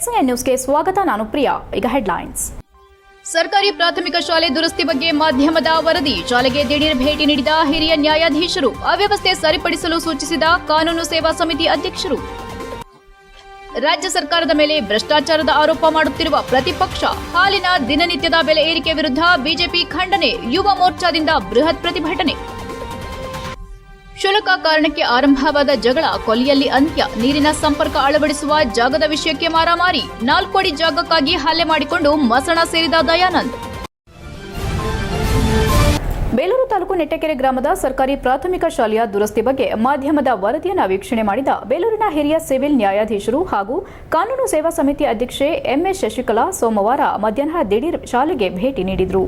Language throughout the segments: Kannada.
HCN ನ್ಯೂಸ್ಗೆ ಸ್ವಾಗತ. ನಾನು ಪ್ರಿಯಾ. ಈಗ ಹೆಡ್ಲೈನ್ಸ್. ಸರ್ಕಾರಿ ಪ್ರಾಥಮಿಕ ಶಾಲೆ ದುರಸ್ತಿ ಬಗ್ಗೆ ಮಾಧ್ಯಮದ ವರದಿ. ಶಾಲೆಗೆ ದಿಢೀರ್ ಭೇಟಿ ನೀಡಿದ ಹಿರಿಯ ನ್ಯಾಯಾಧೀಶರು. ಅವ್ಯವಸ್ಥೆ ಸರಿಪಡಿಸಲು ಸೂಚಿಸಿದ ಕಾನೂನು ಸೇವಾ ಸಮಿತಿ ಅಧ್ಯಕ್ಷರು. ರಾಜ್ಯ ಸರ್ಕಾರದ ಮೇಲೆ ಭ್ರಷ್ಟಾಚಾರದ ಆರೋಪ ಮಾಡುತ್ತಿರುವ ಪ್ರತಿಪಕ್ಷ. ಹಾಲಿನ ದಿನನಿತ್ಯದ ಬೆಲೆ ಏರಿಕೆ ವಿರುದ್ಧ ಬಿಜೆಪಿ ಖಂಡನೆ. ಯುವ ಮೋರ್ಚಾದಿಂದ ಬೃಹತ್ ಪ್ರತಿಭಟನೆ. ಕ್ಷುಲ್ಲಕ ಕಾರಣಕ್ಕೆ ಆರಂಭವಾದ ಜಗಳ ಕೊಲ್ಲಿಯಲ್ಲಿ ಅಂತ್ಯ. ನೀರಿನ ಸಂಪರ್ಕ ಅಳವಡಿಸುವ ಜಾಗದ ವಿಷಯಕ್ಕೆ ಮಾರಾಮಾರಿ. 4 ಅಡಿ ಜಾಗಕ್ಕಾಗಿ ಹಲ್ಲೆ ಮಾಡಿಕೊಂಡು ಮಸಣ ಸೇರಿದ ದಯಾನಂದ್. ಬೇಲೂರು ತಾಲೂಕು ನೆಟ್ಟಕೆರೆ ಗ್ರಾಮದ ಸರ್ಕಾರಿ ಪ್ರಾಥಮಿಕ ಶಾಲೆಯ ದುರಸ್ತಿ ಬಗ್ಗೆ ಮಾಧ್ಯಮದ ವರದಿಯನ್ನು ವೀಕ್ಷಣೆ ಮಾಡಿದ ಬೇಲೂರಿನ ಹಿರಿಯ ಸಿವಿಲ್ ನ್ಯಾಯಾಧೀಶರು ಹಾಗೂ ಕಾನೂನು ಸೇವಾ ಸಮಿತಿ ಅಧ್ಯಕ್ಷೆ ಎಂಎಸ್ ಶಶಿಕಲಾ ಸೋಮವಾರ ಮಧ್ಯಾಹ್ನ ದಿಢೀರ್ ಶಾಲೆಗೆ ಭೇಟಿ ನೀಡಿದರು.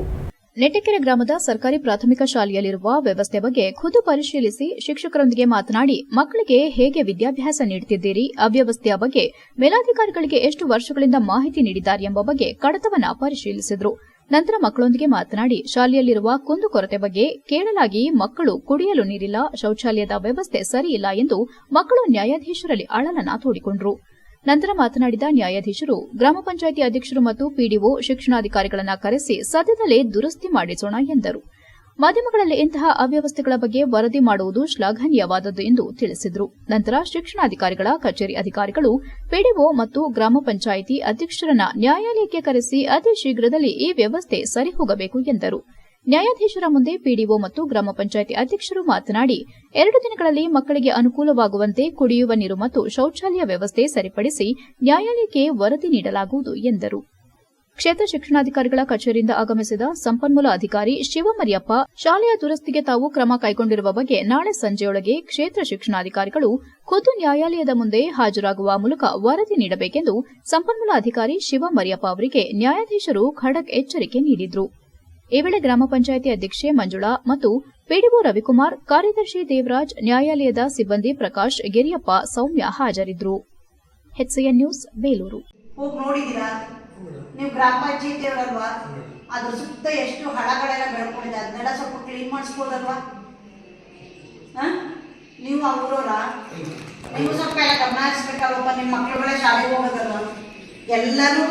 ನೆಟ್ಟಕೆರೆ ಗ್ರಾಮದ ಸರ್ಕಾರಿ ಪ್ರಾಥಮಿಕ ಶಾಲೆಯಲ್ಲಿರುವ ವ್ಯವಸ್ಥೆ ಬಗ್ಗೆ ಖುದ್ದು ಪರಿಶೀಲಿಸಿ ಶಿಕ್ಷಕರೊಂದಿಗೆ ಮಾತನಾಡಿ ಮಕ್ಕಳಿಗೆ ಹೇಗೆ ವಿದ್ಯಾಭ್ಯಾಸ ನೀಡುತ್ತಿದ್ದೀರಿ, ಅವ್ಯವಸ್ಥೆಯ ಬಗ್ಗೆ ಮೇಲಾಧಿಕಾರಿಗಳಿಗೆ ಎಷ್ಟು ವರ್ಷಗಳಿಂದ ಮಾಹಿತಿ ನೀಡಿದ್ದಾರೆ ಎಂಬ ಬಗ್ಗೆ ಕಡತವನ್ನ ಪರಿಶೀಲಿಸಿದರು. ನಂತರ ಮಕ್ಕಳೊಂದಿಗೆ ಮಾತನಾಡಿ ಶಾಲೆಯಲ್ಲಿರುವ ಕುಂದುಕೊರತೆ ಬಗ್ಗೆ ಕೇಳಲಾಗಿ ಮಕ್ಕಳು ಕುಡಿಯಲು ನೀರಿಲ್ಲ, ಶೌಚಾಲಯದ ವ್ಯವಸ್ಥೆ ಸರಿಯಿಲ್ಲ ಎಂದು ಮಕ್ಕಳು ನ್ಯಾಯಾಧೀಶರಲ್ಲಿ ಅಳಲನ್ನ ತೋಡಿಕೊಂಡರು. ನಂತರ ಮಾತನಾಡಿದ ನ್ಯಾಯಾಧೀಶರು ಗ್ರಾಮ ಪಂಚಾಯಿತಿ ಅಧ್ಯಕ್ಷರು ಮತ್ತು ಪಿಡಿಒ ಶಿಕ್ಷಣಾಧಿಕಾರಿಗಳನ್ನು ಕರೆಸಿ ಸದ್ಯದಲ್ಲೇ ದುರಸ್ತಿ ಮಾಡಿಸೋಣ ಎಂದರು. ಮಾಧ್ಯಮಗಳಲ್ಲಿ ಇಂತಹ ಅವ್ಯವಸ್ಥೆಗಳ ಬಗ್ಗೆ ವರದಿ ಮಾಡುವುದು ಶ್ಲಾಘನೀಯವಾದದ್ದು ಎಂದು ತಿಳಿಸಿದರು. ನಂತರ ಶಿಕ್ಷಣಾಧಿಕಾರಿಗಳ ಕಚೇರಿ ಅಧಿಕಾರಿಗಳು ಪಿಡಿಒ ಮತ್ತು ಗ್ರಾಮ ಪಂಚಾಯಿತಿ ಅಧ್ಯಕ್ಷರನ್ನ ನ್ಯಾಯಾಲಯಕ್ಕೆ ಕರೆಸಿ ಅತಿ ಶೀಘ್ರದಲ್ಲಿ ಈ ವ್ಯವಸ್ಥೆ ಸರಿಹೋಗಬೇಕು ಎಂದರು. ನ್ಯಾಯಾಧೀಶರ ಮುಂದೆ ಪಿಡಿಒ ಮತ್ತು ಗ್ರಾಮ ಪಂಚಾಯಿತಿ ಅಧ್ಯಕ್ಷರು ಮಾತನಾಡಿ 2 ದಿನಗಳಲ್ಲಿ ಮಕ್ಕಳಿಗೆ ಅನುಕೂಲವಾಗುವಂತೆ ಕುಡಿಯುವ ನೀರು ಮತ್ತು ಶೌಚಾಲಯ ವ್ಯವಸ್ಥೆ ಸರಿಪಡಿಸಿ ನ್ಯಾಯಾಲಯಕ್ಕೆ ವರದಿ ನೀಡಲಾಗುವುದು ಎಂದರು. ಕ್ಷೇತ್ರ ಶಿಕ್ಷಣಾಧಿಕಾರಿಗಳ ಕಚೇರಿಯಿಂದ ಆಗಮಿಸಿದ ಸಂಪನ್ಮೂಲ ಅಧಿಕಾರಿ ಶಿವಮರಿಯಪ್ಪ ಶಾಲೆಯ ದುರಸ್ತಿಗೆ ತಾವು ಕ್ರಮ ಕೈಗೊಂಡಿರುವ ಬಗ್ಗೆ ನಾಳೆ ಸಂಜೆಯೊಳಗೆ ಕ್ಷೇತ್ರ ಶಿಕ್ಷಣಾಧಿಕಾರಿಗಳು ಖುದ್ದು ನ್ಯಾಯಾಲಯದ ಮುಂದೆ ಹಾಜರಾಗುವ ಮೂಲಕ ವರದಿ ನೀಡಬೇಕೆಂದು ಸಂಪನ್ಮೂಲ ಅಧಿಕಾರಿ ಶಿವಮರಿಯಪ್ಪ ಅವರಿಗೆ ನ್ಯಾಯಾಧೀಶರು ಖಡಕ್ ಎಚ್ಚರಿಕೆ ನೀಡಿದರು. ಈ ವೇಳೆ ಗ್ರಾಮ ಪಂಚಾಯಿತಿ ಅಧ್ಯಕ್ಷೆ ಮಂಜುಳಾ ಮತ್ತು ಪಿಡಿಒ ರವಿಕುಮಾರ್, ಕಾರ್ಯದರ್ಶಿ ದೇವರಾಜ್, ನ್ಯಾಯಾಲಯದ ಸಿಬ್ಬಂದಿ ಪ್ರಕಾಶ್, ಗಿರಿಯಪ್ಪ, ಸೌಮ್ಯ ಹಾಜರಿದ್ದರು. HCN news Belur. ನೀವು ಗ್ರಾಮ ಪಂಚಾಯತಿ ಅವರಲ್ವಾ, ಅದ್ರ ಸುತ್ತ ಎಷ್ಟು ಹಳಗಳೆಲ್ಲ ಬೆಳ್ಕೊಂಡಿದೆ, ಅದನ್ನೆಲ್ಲ ಸ್ವಲ್ಪ ಕ್ಲೀನ್ ಮಾಡಿಸ್ಬೋದಲ್ವಾ? ನೀವು ಅವರವರ ನೀವು ಸ್ವಲ್ಪ ಎಲ್ಲ ಗಮನ ಹರಿಸ್ಬೇಕಲ್ವಪ್ಪ. ನಿಮ್ಮ ಮಕ್ಕಳುಗಳೇ ಶಾಲೆಗೆ ಹೋಗೋದಲ್ವ? ಎಲ್ಲರೂ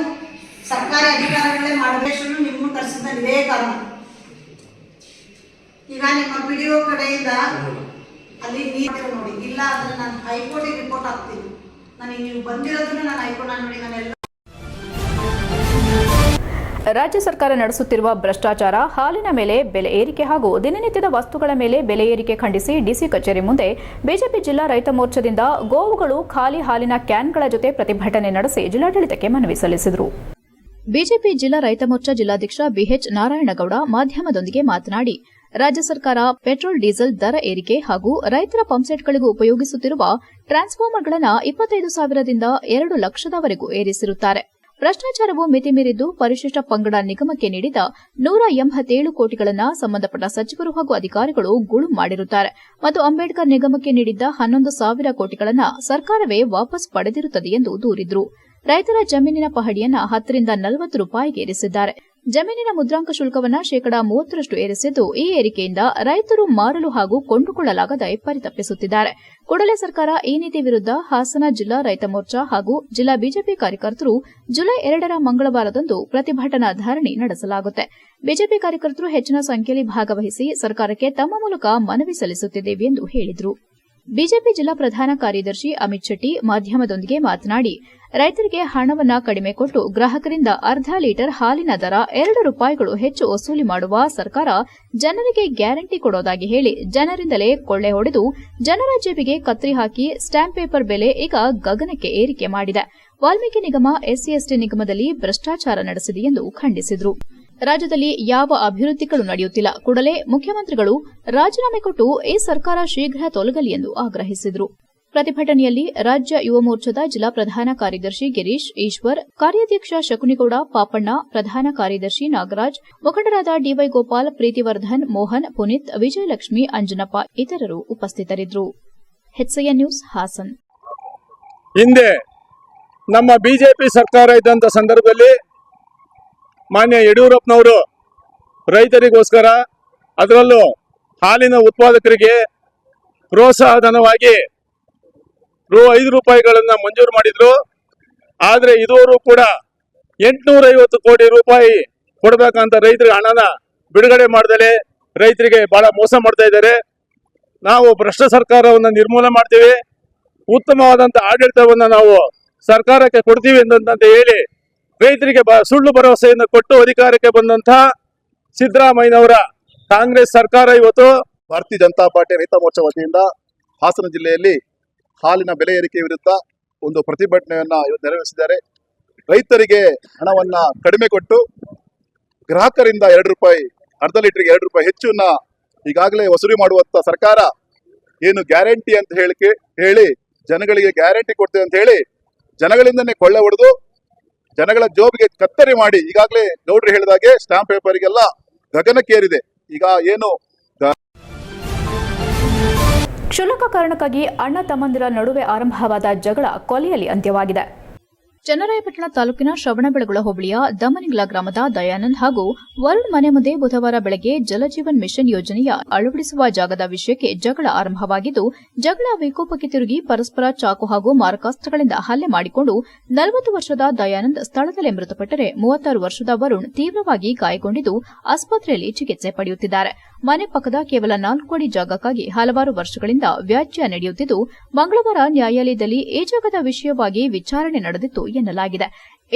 ಸರ್ಕಾರಿ ಅಧಿಕಾರಿಗಳೇ ಮಾಡಬೇಕು. ನಿಮ್ಮನ್ನು ಕರೆಸಿದ ಇದೇ ಕಾರಣ. ಈಗ ನಿಮ್ಮ ಪಿಡಿಒ ಕಡೆಯಿಂದ ಅಲ್ಲಿ ನೀರು ನೋಡಿ ಇಲ್ಲ ಅಂದ್ರೆ ನಾನು ಹೈಕೋರ್ಟಿಗೆ ರಿಪೋರ್ಟ್ ಹಾಕ್ತೀನಿ. ನನಗೆ ನೀವು ಬಂದಿರೋದನ್ನು ನಾನು ಹೈಕೋರ್ಟ್ ನೋಡಿ ನಾನೆಲ್ಲ. ರಾಜ್ಯ ಸರ್ಕಾರ ನಡೆಸುತ್ತಿರುವ ಭ್ರಷ್ಟಾಚಾರ, ಹಾಲಿನ ಮೇಲೆ ಬೆಲೆ ಏರಿಕೆ ಹಾಗೂ ದಿನನಿತ್ಯದ ವಸ್ತುಗಳ ಮೇಲೆ ಬೆಲೆ ಏರಿಕೆ ಖಂಡಿಸಿ ಡಿಸಿ ಕಚೇರಿ ಮುಂದೆ ಬಿಜೆಪಿ ಜಿಲ್ಲಾ ರೈತ ಮೋರ್ಚಾದಿಂದ ಗೋವುಗಳು ಖಾಲಿ ಹಾಲಿನ ಕ್ಯಾನ್ಗಳ ಜೊತೆ ಪ್ರತಿಭಟನೆ ನಡೆಸಿ ಜಿಲ್ಲಾಡಳಿತಕ್ಕೆ ಮನವಿ ಸಲ್ಲಿಸಿದರು. ಬಿಜೆಪಿ ಜಿಲ್ಲಾ ರೈತ ಮೋರ್ಚಾ ಜಿಲ್ಲಾಧ್ಯಕ್ಷ ಬಿಎಚ್ ನಾರಾಯಣಗೌಡ ಮಾಧ್ಯಮದೊಂದಿಗೆ ಮಾತನಾಡಿ ರಾಜ್ಯ ಸರ್ಕಾರ ಪೆಟ್ರೋಲ್ ಡೀಸೆಲ್ ದರ ಏರಿಕೆ ಹಾಗೂ ರೈತರ ಪಂಪ್ಸೆಟ್ಗಳಿಗೂ ಉಪಯೋಗಿಸುತ್ತಿರುವ ಟ್ರಾನ್ಸ್ಫಾರ್ಮರ್ಗಳನ್ನು 25,000ದಿಂದ 2 ಲಕ್ಷದವರೆಗೂ ಏರಿಸಿರುತ್ತಾರೆ. ಭ್ರಷ್ಟಾಚಾರವು ಮಿತಿ ಮೀರಿದ್ದು ಪರಿಶಿಷ್ಟ ಪಂಗಡ ನಿಗಮಕ್ಕೆ ನೀಡಿದ 187 ಕೋಟಿಗಳನ್ನು ಸಂಬಂಧಪಟ್ಟ ಸಚಿವರು ಹಾಗೂ ಅಧಿಕಾರಿಗಳು ಗುಳು ಮಾಡಿರುತ್ತಾರೆ ಮತ್ತು ಅಂಬೇಡ್ಕರ್ ನಿಗಮಕ್ಕೆ ನೀಡಿದ್ದ 11,000 ಕೋಟಿಗಳನ್ನು ಸರ್ಕಾರವೇ ವಾಪಸ್ ಪಡೆದಿರುತ್ತದೆ ಎಂದು ದೂರಿದರು. ರೈತರ ಜಮೀನಿನ ಪಹಣಿಯನ್ನ 10 ರಿಂದ 40 ರೂಪಾಯಿಗೆ ಏರಿಸಿದ್ದಾರೆ. ಜಮೀನಿನ ಮುದ್ರಾಂಕ ಶುಲ್ಕವನ್ನ 30% ಏರಿಸಿದ್ದು, ಈ ಏರಿಕೆಯಿಂದ ರೈತರು ಮಾರಲು ಹಾಗೂ ಕೊಂಡುಕೊಳ್ಳಲಾಗದೆ ಪರಿತಪ್ಪಿಸುತ್ತಿದ್ದಾರೆ. ಕೂಡಲೇ ಸರ್ಕಾರ ಈ ನೀತಿ ವಿರುದ್ಧ ಹಾಸನ ಜಿಲ್ಲಾ ರೈತ ಮೋರ್ಚಾ ಹಾಗೂ ಜಿಲ್ಲಾ ಬಿಜೆಪಿ ಕಾರ್ಯಕರ್ತರು ಜುಲೈ 2ರ ಮಂಗಳವಾರದಂದು ಪ್ರತಿಭಟನಾ ಧರಣಿ ನಡೆಸಲಾಗುತ್ತೆ. ಬಿಜೆಪಿ ಕಾರ್ಯಕರ್ತರು ಹೆಚ್ಚಿನ ಸಂಖ್ಯೆಯಲ್ಲಿ ಭಾಗವಹಿಸಿ ಸರ್ಕಾರಕ್ಕೆ ತಮ್ಮ ಮೂಲಕ ಮನವಿ ಸಲ್ಲಿಸುತ್ತಿದ್ದೇವೆ ಎಂದು ಹೇಳಿದರು. ಬಿಜೆಪಿ ಜಿಲ್ಲಾ ಪ್ರಧಾನ ಕಾರ್ಯದರ್ಶಿ ಅಮಿತ್ ಶೆಟ್ಟಿ ಮಾಧ್ಯಮದೊಂದಿಗೆ ಮಾತನಾಡಿ ರೈತರಿಗೆ ಹಣವನ್ನ ಕಡಿಮೆ ಕೊಟ್ಟು ಗ್ರಾಹಕರಿಂದ ಅರ್ಧ ಲೀಟರ್ ಹಾಲಿನ ದರ 2 ರೂಪಾಯಿಗಳು ಹೆಚ್ಚು ವಸೂಲಿ ಮಾಡುವ ಸರ್ಕಾರ ಜನರಿಗೆ ಗ್ಯಾರಂಟಿ ಕೊಡೋದಾಗಿ ಹೇಳಿ ಜನರಿಂದಲೇ ಕೊಳ್ಳೆ ಹೊಡೆದು ಜನರ ಜೇಬಿಗೆ ಕತ್ರಿ ಹಾಕಿ ಸ್ಟಾಂಪ್ ಪೇಪರ್ ಬೆಲೆ ಈಗ ಗಗನಕ್ಕೆ ಏರಿಕೆ ಮಾಡಿದೆ. ವಾಲ್ಮೀಕಿ ನಿಗಮ, ಎಸ್ಸಿ/ಎಸ್ಟಿ ನಿಗಮದಲ್ಲಿ ಭ್ರಷ್ಟಾಚಾರ ನಡೆಸಿದೆ ಎಂದು ಖಂಡಿಸಿದರು. ರಾಜ್ಯದಲ್ಲಿ ಯಾವ ಅಭಿವೃದ್ಧಿಗಳು ನಡೆಯುತ್ತಿಲ್ಲ, ಕೂಡಲೇ ಮುಖ್ಯಮಂತ್ರಿಗಳು ರಾಜೀನಾಮೆ ಕೊಟ್ಟು ಈ ಸರ್ಕಾರ ಶೀಘ್ರ ತೊಲಗಲಿ ಎಂದು ಆಗ್ರಹಿಸಿದರು. ಪ್ರತಿಭಟನೆಯಲ್ಲಿ ರಾಜ್ಯ ಯುವ ಮೋರ್ಚಾದ ಜಿಲ್ಲಾ ಪ್ರಧಾನ ಕಾರ್ಯದರ್ಶಿ ಗಿರೀಶ್, ಈಶ್ವರ್, ಕಾರ್ಯಾಧ್ಯಕ್ಷ ಶಕುನಿಗೌಡ, ಪಾಪಣ್ಣ, ಪ್ರಧಾನ ಕಾರ್ಯದರ್ಶಿ ನಾಗರಾಜ್, ಮುಖಂಡರಾದ ಡಿವೈ ಗೋಪಾಲ್, ಪ್ರೀತಿವರ್ಧನ್, ಮೋಹನ್, ಪುನೀತ್, ವಿಜಯಲಕ್ಷ್ಮಿ, ಅಂಜನಪ್ಪ ಇತರರು ಉಪಸ್ಥಿತರಿದ್ದರು. HCN news Hassan. ಹಿಂದೆ ನಮ್ಮ ಬಿಜೆಪಿ ಸರ್ಕಾರ ಇದ್ದಂಥ ಸಂದರ್ಭದಲ್ಲಿ ಮಾನ್ಯ ಯಡಿಯೂರಪ್ಪನವರು ರೈತರಿಗೋಸ್ಕರ, ಅದರಲ್ಲೂ ಹಾಲಿನ ಉತ್ಪಾದಕರಿಗೆ ಪ್ರೋತ್ಸಾಹಧನವಾಗಿ ರೂ. 5 ಮಂಜೂರು ಮಾಡಿದ್ರು. ಆದ್ರೆ ಇದುವರೆಗೂ ಕೂಡ 850 ಕೋಟಿ ರೂಪಾಯಿ ಕೊಡ್ಬೇಕಂತ ರೈತರಿಗೆ ಹಣನ ಬಿಡುಗಡೆ ಮಾಡದಲೆ ರೈತರಿಗೆ ಬಹಳ ಮೋಸ ಮಾಡ್ತಾ ಇದ್ದಾರೆ. ನಾವು ಭ್ರಷ್ಟ ಸರ್ಕಾರವನ್ನು ನಿರ್ಮೂಲನೆ ಮಾಡ್ತೀವಿ, ಉತ್ತಮವಾದಂತ ಆಡಳಿತವನ್ನ ನಾವು ಸರ್ಕಾರಕ್ಕೆ ಕೊಡ್ತೀವಿ ಅಂತ ಹೇಳಿ ರೈತರಿಗೆ ಸುಳ್ಳು ಭರವಸೆಯನ್ನು ಕೊಟ್ಟು ಅಧಿಕಾರಕ್ಕೆ ಬಂದಂತ ಸಿದ್ದರಾಮಯ್ಯನವರ ಕಾಂಗ್ರೆಸ್ ಸರ್ಕಾರ ಇವತ್ತು ಭಾರತೀಯ ಜನತಾ ಪಾರ್ಟಿ ರೈತ ಮೋರ್ಚಾ ವತಿಯಿಂದ ಹಾಸನ ಜಿಲ್ಲೆಯಲ್ಲಿ ಹಾಲಿನ ಬೆಲೆ ಏರಿಕೆ ವಿರುದ್ಧ ಒಂದು ಪ್ರತಿಭಟನೆಯನ್ನ ಇವತ್ತು ನೆರವೇರಿಸಿದ್ದಾರೆ. ರೈತರಿಗೆ ಹಣವನ್ನ ಕಡಿಮೆ ಕೊಟ್ಟು ಗ್ರಾಹಕರಿಂದ 2 ರೂಪಾಯಿ, ಅರ್ಧ ಲೀಟರ್ಗೆ 2 ರೂಪಾಯಿ ಹೆಚ್ಚನ್ನ ಈಗಾಗಲೇ ವಸೂಲಿ ಮಾಡುವಂತ ಸರ್ಕಾರ ಏನು ಗ್ಯಾರಂಟಿ ಅಂತ ಹೇಳಿ ಜನಗಳಿಗೆ ಗ್ಯಾರಂಟಿ ಕೊಡ್ತೇವೆ ಅಂತ ಹೇಳಿ ಜನಗಳಿಂದನೇ ಕೊಳ್ಳೆ ಹೊಡೆದು ಜನಗಳ ಜೋಬಿಗೆ ಕತ್ತರಿ ಮಾಡಿ ಈಗಾಗಲೇ ಗೌಡ್ರು ಹೇಳಿದಾಗೆ ಸ್ಟಾಂಪ್ ಪೇಪರ್ಗೆಲ್ಲ ಗಗನಕ್ಕೇರಿದೆ. ಈಗ ಏನು ಕ್ಷುಲ್ಲಕ ಕಾರಣಕ್ಕಾಗಿ ಅಣ್ಣ ತಮ್ಮಂದಿರ ನಡುವೆ ಆರಂಭವಾದ ಜಗಳ ಕೊಲೆಯಲ್ಲಿ ಅಂತ್ಯವಾಗಿದೆ. ಚನ್ನರಾಯಪಟ್ಟಣ ತಾಲೂಕಿನ ಶ್ರವಣಬೆಳಗೊಳ ಹೋಬಳಿಯ ದಮನಿಗ್ಲ ಗ್ರಾಮದ ದಯಾನಂದ್ ಹಾಗೂ ವರುಣ್ ಮನೆ ಮುಂದೆ ಬುಧವಾರ ಬೆಳಗ್ಗೆ ಜಲಜೀವನ್ ಮಿಷನ್ ಯೋಜನೆಯ ಅಳವಡಿಸುವ ಜಾಗದ ವಿಷಯಕ್ಕೆ ಜಗಳ ಆರಂಭವಾಗಿದ್ದು, ಜಗಳ ವಿಕೋಪಕ್ಕೆ ತಿರುಗಿ ಪರಸ್ಪರ ಚಾಕು ಹಾಗೂ ಮಾರಕಾಸ್ತ್ರಗಳಿಂದ ಹಲ್ಲೆ ಮಾಡಿಕೊಂಡು 40 ವರ್ಷದ ದಯಾನಂದ್ ಸ್ಥಳದಲ್ಲೇ ಮೃತಪಟ್ಟರೆ 36 ವರ್ಷದ ವರುಣ್ ತೀವ್ರವಾಗಿ ಗಾಯಗೊಂಡಿದ್ದು ಆಸ್ಪತ್ರೆಯಲ್ಲಿ ಚಿಕಿತ್ಸೆ ಪಡೆಯುತ್ತಿದ್ದಾರೆ. ಮನೆ ಪಕ್ಕದ ಕೇವಲ 4 ಅಡಿ ಜಾಗಕ್ಕಾಗಿ ಹಲವಾರು ವರ್ಷಗಳಿಂದ ವ್ಯಾಜ್ಯ ನಡೆಯುತ್ತಿದ್ದು, ಮಂಗಳವಾರ ನ್ಯಾಯಾಲಯದಲ್ಲಿ ಈ ಜಾಗದ ವಿಷಯವಾಗಿ ವಿಚಾರಣೆ ನಡೆದಿತ್ತು ಎನ್ನಲಾಗಿದೆ.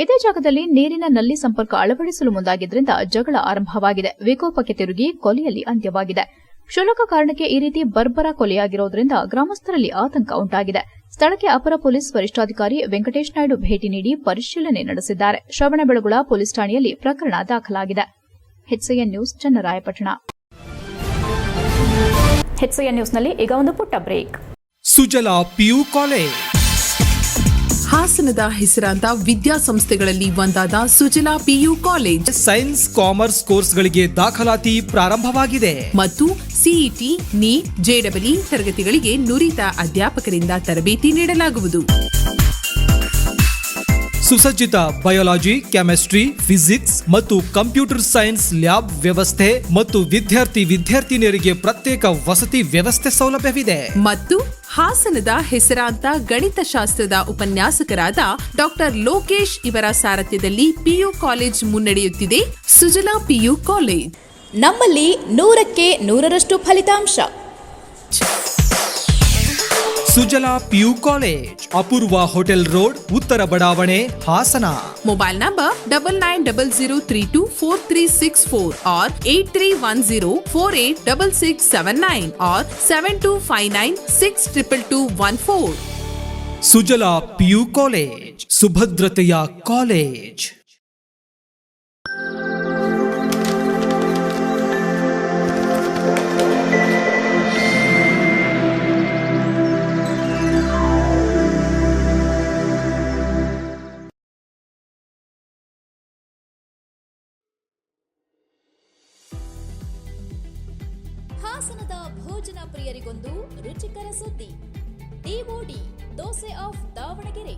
ಇದೇ ಜಾಗದಲ್ಲಿ ನೀರಿನ ನಲ್ಲಿ ಸಂಪರ್ಕ ಅಳವಡಿಸಲು ಮುಂದಾಗಿದ್ದರಿಂದ ಜಗಳ ಆರಂಭವಾಗಿದೆ. ವಿಕೋಪಕ್ಕೆ ತಿರುಗಿ ಕೊಲೆಯಲ್ಲಿ ಅಂತ್ಯವಾಗಿದೆ. ಕ್ಷುಲ್ಲಕ ಕಾರಣಕ್ಕೆ ಈ ರೀತಿ ಬರ್ಬರ ಕೊಲೆಯಾಗಿರುವುದರಿಂದ ಗ್ರಾಮಸ್ಥರಲ್ಲಿ ಆತಂಕ ಉಂಟಾಗಿದೆ. ಸ್ಥಳಕ್ಕೆ ಅಪರ ಪೊಲೀಸ್ ವರಿಷ್ಠಾಧಿಕಾರಿ ವೆಂಕಟೇಶ್ ನಾಯ್ಡು ಭೇಟಿ ನೀಡಿ ಪರಿಶೀಲನೆ ನಡೆಸಿದ್ದಾರೆ. ಶ್ರವಣಬೆಳಗೊಳ ಪೊಲೀಸ್ ಠಾಣೆಯಲ್ಲಿ ಪ್ರಕರಣ ದಾಖಲಾಗಿದೆ. HCN news, Channarayapatna. HCN ನ್ಯೂಸ್ನಲ್ಲಿ ಈಗ ಒಂದು ಪುಟ್ಟ ಬ್ರೇಕ್. ಸುಜಲಾ ಪಿಯು ಕಾಲೇಜ್ ಹಾಸನದ ಹೆಸರಾಂತ ವಿದ್ಯಾಸಂಸ್ಥೆಗಳಲ್ಲಿ ಒಂದಾದ Sujala PU college science, commerce ಕೋರ್ಸ್ಗಳಿಗೆ ದಾಖಲಾತಿ ಪ್ರಾರಂಭವಾಗಿದೆ ಮತ್ತು ಸಿಇಟಿ, ನೀಟ್, JEE ತರಗತಿಗಳಿಗೆ ನುರಿತ ಅಧ್ಯಾಪಕರಿಂದ ತರಬೇತಿ ನೀಡಲಾಗುವುದು. ಸುಸಜ್ಜಿತ ಬಯಾಲಜಿ, ಕೆಮಿಸ್ಟ್ರಿ, ಫಿಸಿಕ್ಸ್ ಮತ್ತು ಕಂಪ್ಯೂಟರ್ ಸೈನ್ಸ್ ಲ್ಯಾಬ್ ವ್ಯವಸ್ಥೆ ಮತ್ತು ವಿದ್ಯಾರ್ಥಿನಿಯರಿಗೆ ಪ್ರತ್ಯೇಕ ವಸತಿ ವ್ಯವಸ್ಥೆ ಸೌಲಭ್ಯವಿದೆ. ಮತ್ತು ಹಾಸನದ ಹೆಸರಾಂತ ಗಣಿತಶಾಸ್ತ್ರದ ಉಪನ್ಯಾಸಕರಾದ ಡಾಕ್ಟರ್ ಲೋಕೇಶ್ ಇವರ ಸಾರಥ್ಯದಲ್ಲಿ ಪಿಯು ಕಾಲೇಜ್ ಮುನ್ನಡೆಯುತ್ತಿದೆ. ಸುಜಲಾ ಪಿಯು ಕಾಲೇಜ್, ನಮ್ಮಲ್ಲಿ 100ಕ್ಕೆ 100ರಷ್ಟು ಫಲಿತಾಂಶ. Sujala PU college, Apoorva hotel road, ಉತ್ತರ ಬಡಾವಣೆ, Hassan. Mobile number 9900324364 or 8310486679 or 7259622214. Sujala PU college, ಸುಭದ್ರತೆಯ ಕಾಲೇಜ್. ಹಾಸನದ ಭೋಜನ ಪ್ರಿಯರಿಗೊಂದು ರುಚಿಕರ ಸುದ್ದಿ. DOD dosa of Davangere.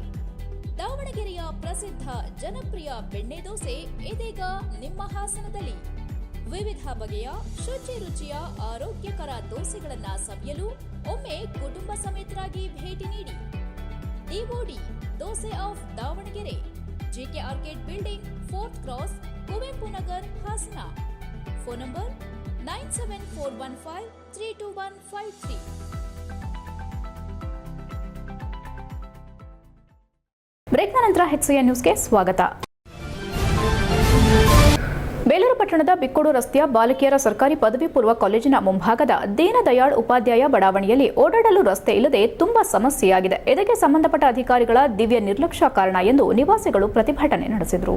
ದಾವಣಗೆರೆಯ ಪ್ರಸಿದ್ಧ ಜನಪ್ರಿಯ ಬೆಣ್ಣೆ ದೋಸೆ ಇದೀಗ ನಿಮ್ಮ ಹಾಸನದಲ್ಲಿ. ವಿವಿಧ ಬಗೆಯ ಶುಚಿ ರುಚಿಯ ಆರೋಗ್ಯಕರ ದೋಸೆಗಳನ್ನ ಸವಿಯಲು ಒಮ್ಮೆ ಕುಟುಂಬ ಸಮೇತರಾಗಿ ಭೇಟಿ ನೀಡಿ. DOD dosa of Davangere, JK arcade building, 4th cross, Kuvempu Nagar, Hassan. Phone number 9741532153. ಬ್ರೇಕ್ನ ನಂತರ HCN ನ್ಯೂಸ್ಗೆ ಸ್ವಾಗತ. ಬೇಲೂರು ಪಟ್ಟಣದ ಬಿಕ್ಕೋಡು ರಸ್ತೆಯ ಬಾಲಕಿಯರ ಸರ್ಕಾರಿ ಪದವಿ ಪೂರ್ವ ಕಾಲೇಜಿನ ಮುಂಭಾಗದ ದೀನದಯಾಳ್ ಉಪಾಧ್ಯಾಯ ಬಡಾವಣೆಯಲ್ಲಿ ಓಡಾಡಲು ರಸ್ತೆ ಇಲ್ಲದೆ ತುಂಬಾ ಸಮಸ್ಯೆಯಾಗಿದೆ. ಇದಕ್ಕೆ ಸಂಬಂಧಪಟ್ಟ ಅಧಿಕಾರಿಗಳ ದಿವ್ಯ ನಿರ್ಲಕ್ಷ್ಯ ಕಾರಣ ಎಂದು ನಿವಾಸಿಗಳು ಪ್ರತಿಭಟನೆ ನಡೆಸಿದರು.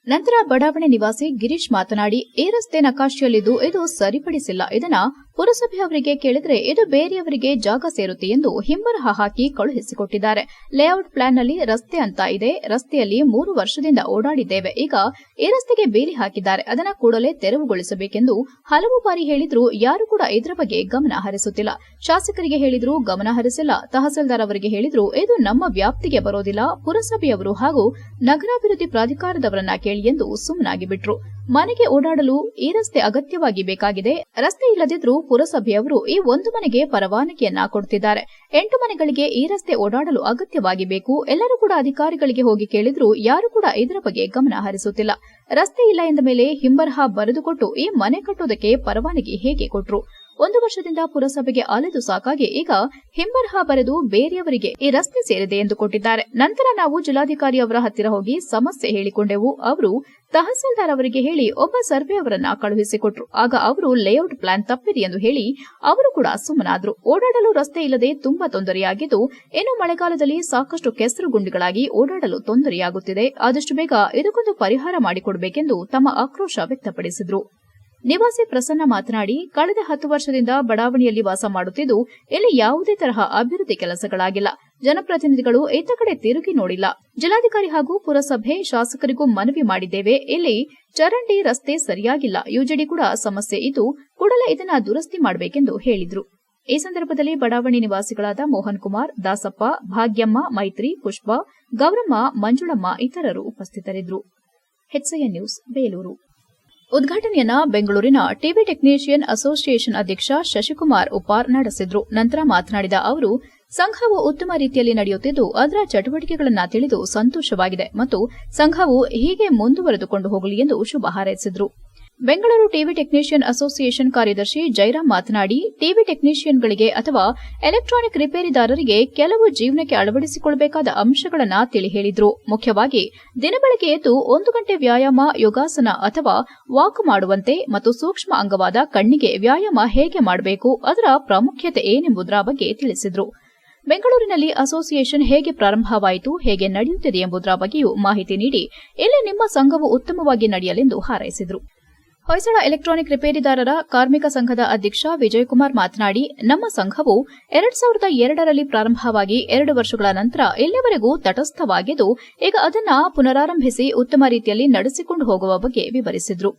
ನಂತರ ಬಡಾವಣೆ ನಿವಾಸಿ ಗಿರೀಶ್ ಮಾತನಾಡಿ, ಈ ರಸ್ತೆ ನಕಾಶೆಯಲ್ಲಿದ್ದು ಇದು ಸರಿಪಡಿಸಿಲ್ಲ. ಇದನ್ನ ಪುರಸಭೆಯವರಿಗೆ ಕೇಳಿದ್ರೆ ಇದು ಬೇರೆಯವರಿಗೆ ಜಾಗ ಸೇರುತ್ತೆ ಎಂದು ಹಿಂಬರಹ ಹಾಕಿ ಕಳುಹಿಸಿಕೊಟ್ಟಿದ್ದಾರೆ. ಲೇಔಟ್ ಪ್ಲಾನ್ನಲ್ಲಿ ರಸ್ತೆ ಅಂತ ಇದೆ. ರಸ್ತೆಯಲ್ಲಿ 3 ವರ್ಷದಿಂದ ಓಡಾಡಿದ್ದೇವೆ. ಈಗ ಈ ರಸ್ತೆಗೆ ಬೇಲಿ ಹಾಕಿದ್ದಾರೆ. ಅದನ್ನ ಕೂಡಲೇ ತೆರವುಗೊಳಿಸಬೇಕೆಂದು ಹಲವು ಬಾರಿ ಹೇಳಿದ್ರೂ ಯಾರು ಕೂಡ ಇದರ ಬಗ್ಗೆ ಗಮನ ಹರಿಸುತ್ತಿಲ್ಲ. ಶಾಸಕರಿಗೆ ಹೇಳಿದ್ರೂ ಗಮನ ಹರಿಸಿಲ್ಲ. ತಹಸೀಲ್ದಾರ್ ಅವರಿಗೆ ಹೇಳಿದ್ರೂ ಇದು ನಮ್ಮ ವ್ಯಾಪ್ತಿಗೆ ಬರೋದಿಲ್ಲ. ಪುರಸಭೆಯವರು ಹಾಗೂ ನಗರಾಭಿವೃದ್ಧಿ ಪ್ರಾಧಿಕಾರದವರನ್ನ ಕೇಳಿ ಎಂದು ಸುಮ್ಮನಾಗಿ ಬಿಟ್ರು. ಮನೆಗೆ ಓಡಾಡಲು ಈ ರಸ್ತೆ ಅಗತ್ಯವಾಗಿ ಬೇಕಾಗಿದೆ. ರಸ್ತೆ ಇಲ್ಲದಿದ್ರೂ ಪುರಸಭೆಯವರು ಈ ಒಂದು ಮನೆಗೆ ಪರವಾನಗಿಯನ್ನ ಕೊಡುತ್ತಿದ್ದಾರೆ. 8 ಮನೆಗಳಿಗೆ ಈ ರಸ್ತೆ ಓಡಾಡಲು ಅಗತ್ಯವಾಗಿ ಬೇಕು. ಎಲ್ಲರೂ ಕೂಡ ಅಧಿಕಾರಿಗಳಿಗೆ ಹೋಗಿ ಕೇಳಿದ್ರು ಯಾರು ಕೂಡ ಇದರ ಬಗ್ಗೆ ಗಮನ ಹರಿಸುತ್ತಿಲ್ಲ. ರಸ್ತೆ ಇಲ್ಲ ಎಂದ ಮೇಲೆ ಹಿಂಬರಹ ಬರೆದುಕೊಟ್ಟು ಈ ಮನೆ ಕಟ್ಟೋದಕ್ಕೆ ಪರವಾನಗಿ ಹೇಗೆ ಕೊಟ್ರು? 1 ವರ್ಷದಿಂದ ಪುರಸಭೆಗೆ ಅಲೆದು ಸಾಕಾಗಿ ಈಗ ಹಿಂಬರಹ ಬರೆದು ಬೇರೆಯವರಿಗೆ ಈ ರಸ್ತೆ ಸೇರಿದೆ ಎಂದು ಕೊಟ್ಟಿದ್ದಾರೆ. ನಂತರ ನಾವು ಜಿಲ್ಲಾಧಿಕಾರಿ ಅವರ ಹತ್ತಿರ ಹೋಗಿ ಸಮಸ್ಯೆ ಹೇಳಿಕೊಂಡೆವು. ಅವರು ತಹಸೀಲ್ದಾರ್ ಅವರಿಗೆ ಹೇಳಿ ಒಬ್ಬ ಸರ್ವೆ ಅವರನ್ನ ಕಳುಹಿಸಿಕೊಟ್ರು. ಆಗ ಅವರು ಲೇಔಟ್ ಪ್ಲಾನ್ ತಪ್ಪಿದೆ ಎಂದು ಹೇಳಿ ಅವರು ಕೂಡ ಸುಮ್ಮನಾದ್ರು. ಓಡಾಡಲು ರಸ್ತೆ ಇಲ್ಲದೆ ತುಂಬಾ ತೊಂದರೆಯಾಗಿದ್ದು, ಇನ್ನು ಮಳೆಗಾಲದಲ್ಲಿ ಸಾಕಷ್ಟು ಕೆಸರು ಗುಂಡಿಗಳಾಗಿ ಓಡಾಡಲು ತೊಂದರೆಯಾಗುತ್ತಿದೆ. ಆದಷ್ಟು ಬೇಗ ಇದಕ್ಕೊಂದು ಪರಿಹಾರ ಮಾಡಿಕೊಡಬೇಕೆಂದು ತಮ್ಮ ಆಕ್ರೋಶ ವ್ಯಕ್ತಪಡಿಸಿದರು. ನಿವಾಸಿ ಪ್ರಸನ್ನ ಮಾತನಾಡಿ, ಕಳೆದ 10 ವರ್ಷದಿಂದ ಬಡಾವಣೆಯಲ್ಲಿ ವಾಸ ಮಾಡುತ್ತಿದ್ದು ಇಲ್ಲಿ ಯಾವುದೇ ತರಹ ಅಭಿವೃದ್ಧಿ ಕೆಲಸಗಳಾಗಿಲ್ಲ. ಜನಪ್ರತಿನಿಧಿಗಳು ಇತ್ತ ಕಡೆ ತಿರುಗಿ ನೋಡಿಲ್ಲ. ಜಿಲ್ಲಾಧಿಕಾರಿ ಹಾಗೂ ಪುರಸಭೆ ಶಾಸಕರಿಗೂ ಮನವಿ ಮಾಡಿದ್ದೇವೆ. ಇಲ್ಲಿ ಚರಂಡಿ ರಸ್ತೆ ಸರಿಯಾಗಿಲ್ಲ. ಯುಜಿಡಿ ಕೂಡ ಸಮಸ್ಯೆ ಇದ್ದು ಕೂಡಲೇ ಇದನ್ನ ದುರಸ್ತಿ ಮಾಡಬೇಕೆಂದು ಹೇಳಿದರು. ಈ ಸಂದರ್ಭದಲ್ಲಿ ಬಡಾವಣೆ ನಿವಾಸಿಗಳಾದ ಮೋಹನ್ ಕುಮಾರ್, ದಾಸಪ್ಪ, ಭಾಗ್ಯಮ್ಮ, ಮೈತ್ರಿ, ಪುಷ್ಪ, ಗೌರಮ್ಮ, ಮಂಜುಳಮ್ಮ ಇತರರು ಉಪಸ್ಥಿತರಿದ್ದರು. HCN news Belur. ಉದ್ಘಾಟನೆಯನ್ನ ಬೆಂಗಳೂರಿನ ಟಿವಿ ಟೆಕ್ನಿಷಿಯನ್ ಅಸೋಸಿಯೇಷನ್ ಅಧ್ಯಕ್ಷ ಶಶಿಕುಮಾರ್ ಉಪಾರ್ ನಡೆಸಿದ್ರು. ನಂತರ ಮಾತನಾಡಿದ ಅವರು, ಸಂಘವು ಉತ್ತಮ ರೀತಿಯಲ್ಲಿ ನಡೆಯುತ್ತಿದ್ದು ಅದರ ಚಟುವಟಿಕೆಗಳನ್ನು ತಿಳಿದು ಸಂತೋಷವಾಗಿದೆ ಮತ್ತು ಸಂಘವು ಹೀಗೆ ಮುಂದುವರೆದುಕೊಂಡು ಹೋಗಲಿ ಎಂದು ಶುಭ ಹಾರೈಸಿದರು. ಬೆಂಗಳೂರು ಟಿವಿ ಟೆಕ್ನಿಷಿಯನ್ ಅಸೋಸಿಯೇಷನ್ ಕಾರ್ಯದರ್ಶಿ ಜೈರಾಮ್ ಮಾತನಾಡಿ, ಟಿವಿ ಟೆಕ್ನಿಷಿಯನ್ಗಳಿಗೆ ಅಥವಾ ಎಲೆಕ್ಟ್ರಾನಿಕ್ ರಿಪೇರಿದಾರರಿಗೆ ಕೆಲವು ಜೀವನಕ್ಕೆ ಅಳವಡಿಸಿಕೊಳ್ಳಬೇಕಾದ ಅಂಶಗಳನ್ನು ತಿಳಿ ಹೇಳಿದ್ರು. ಮುಖ್ಯವಾಗಿ ದಿನಬೆಳಗ್ಗೆ ಎದ್ದು 1 ಗಂಟೆ ವ್ಯಾಯಾಮ, ಯೋಗಾಸನ ಅಥವಾ ವಾಕ್ ಮಾಡುವಂತೆ ಮತ್ತು ಸೂಕ್ಷ್ಮ ಅಂಗವಾದ ಕಣ್ಣಿಗೆ ವ್ಯಾಯಾಮ ಹೇಗೆ ಮಾಡಬೇಕು, ಅದರ ಪ್ರಾಮುಖ್ಯತೆ ಏನೆಂಬುದರ ಬಗ್ಗೆ ತಿಳಿಸಿದರು. ಬೆಂಗಳೂರಿನಲ್ಲಿ ಅಸೋಸಿಯೇಷನ್ ಹೇಗೆ ಪ್ರಾರಂಭವಾಯಿತು, ಹೇಗೆ ನಡೆಯುತ್ತಿದೆ ಎಂಬುದರ ಬಗ್ಗೆಯೂ ಮಾಹಿತಿ ನೀಡಿ ಇಲ್ಲಿ ನಿಮ್ಮ ಸಂಘವು ಉತ್ತಮವಾಗಿ ನಡೆಯಲೆಂದು ಹಾರೈಸಿದರು. ಹೊಯ್ಸಳ ಎಲೆಕ್ಟ್ರಾನಿಕ್ ರಿಪೇರಿದಾರರ ಕಾರ್ಮಿಕ ಸಂಘದ ಅಧ್ಯಕ್ಷ ವಿಜಯಕುಮಾರ್ ಮಾತನಾಡಿ, ನಮ್ಮ ಸಂಘವು 2002ರಲ್ಲಿ ಪ್ರಾರಂಭವಾಗಿ 2 ವರ್ಷಗಳ ನಂತರ ಇಲ್ಲಿವರೆಗೂ ತಟಸ್ಥವಾಗಿದ್ದು ಈಗ ಅದನ್ನು ಪುನರಾರಂಭಿಸಿ ಉತ್ತಮ ರೀತಿಯಲ್ಲಿ ನಡೆಸಿಕೊಂಡು ಹೋಗುವ ಬಗ್ಗೆ ವಿವರಿಸಿದರು.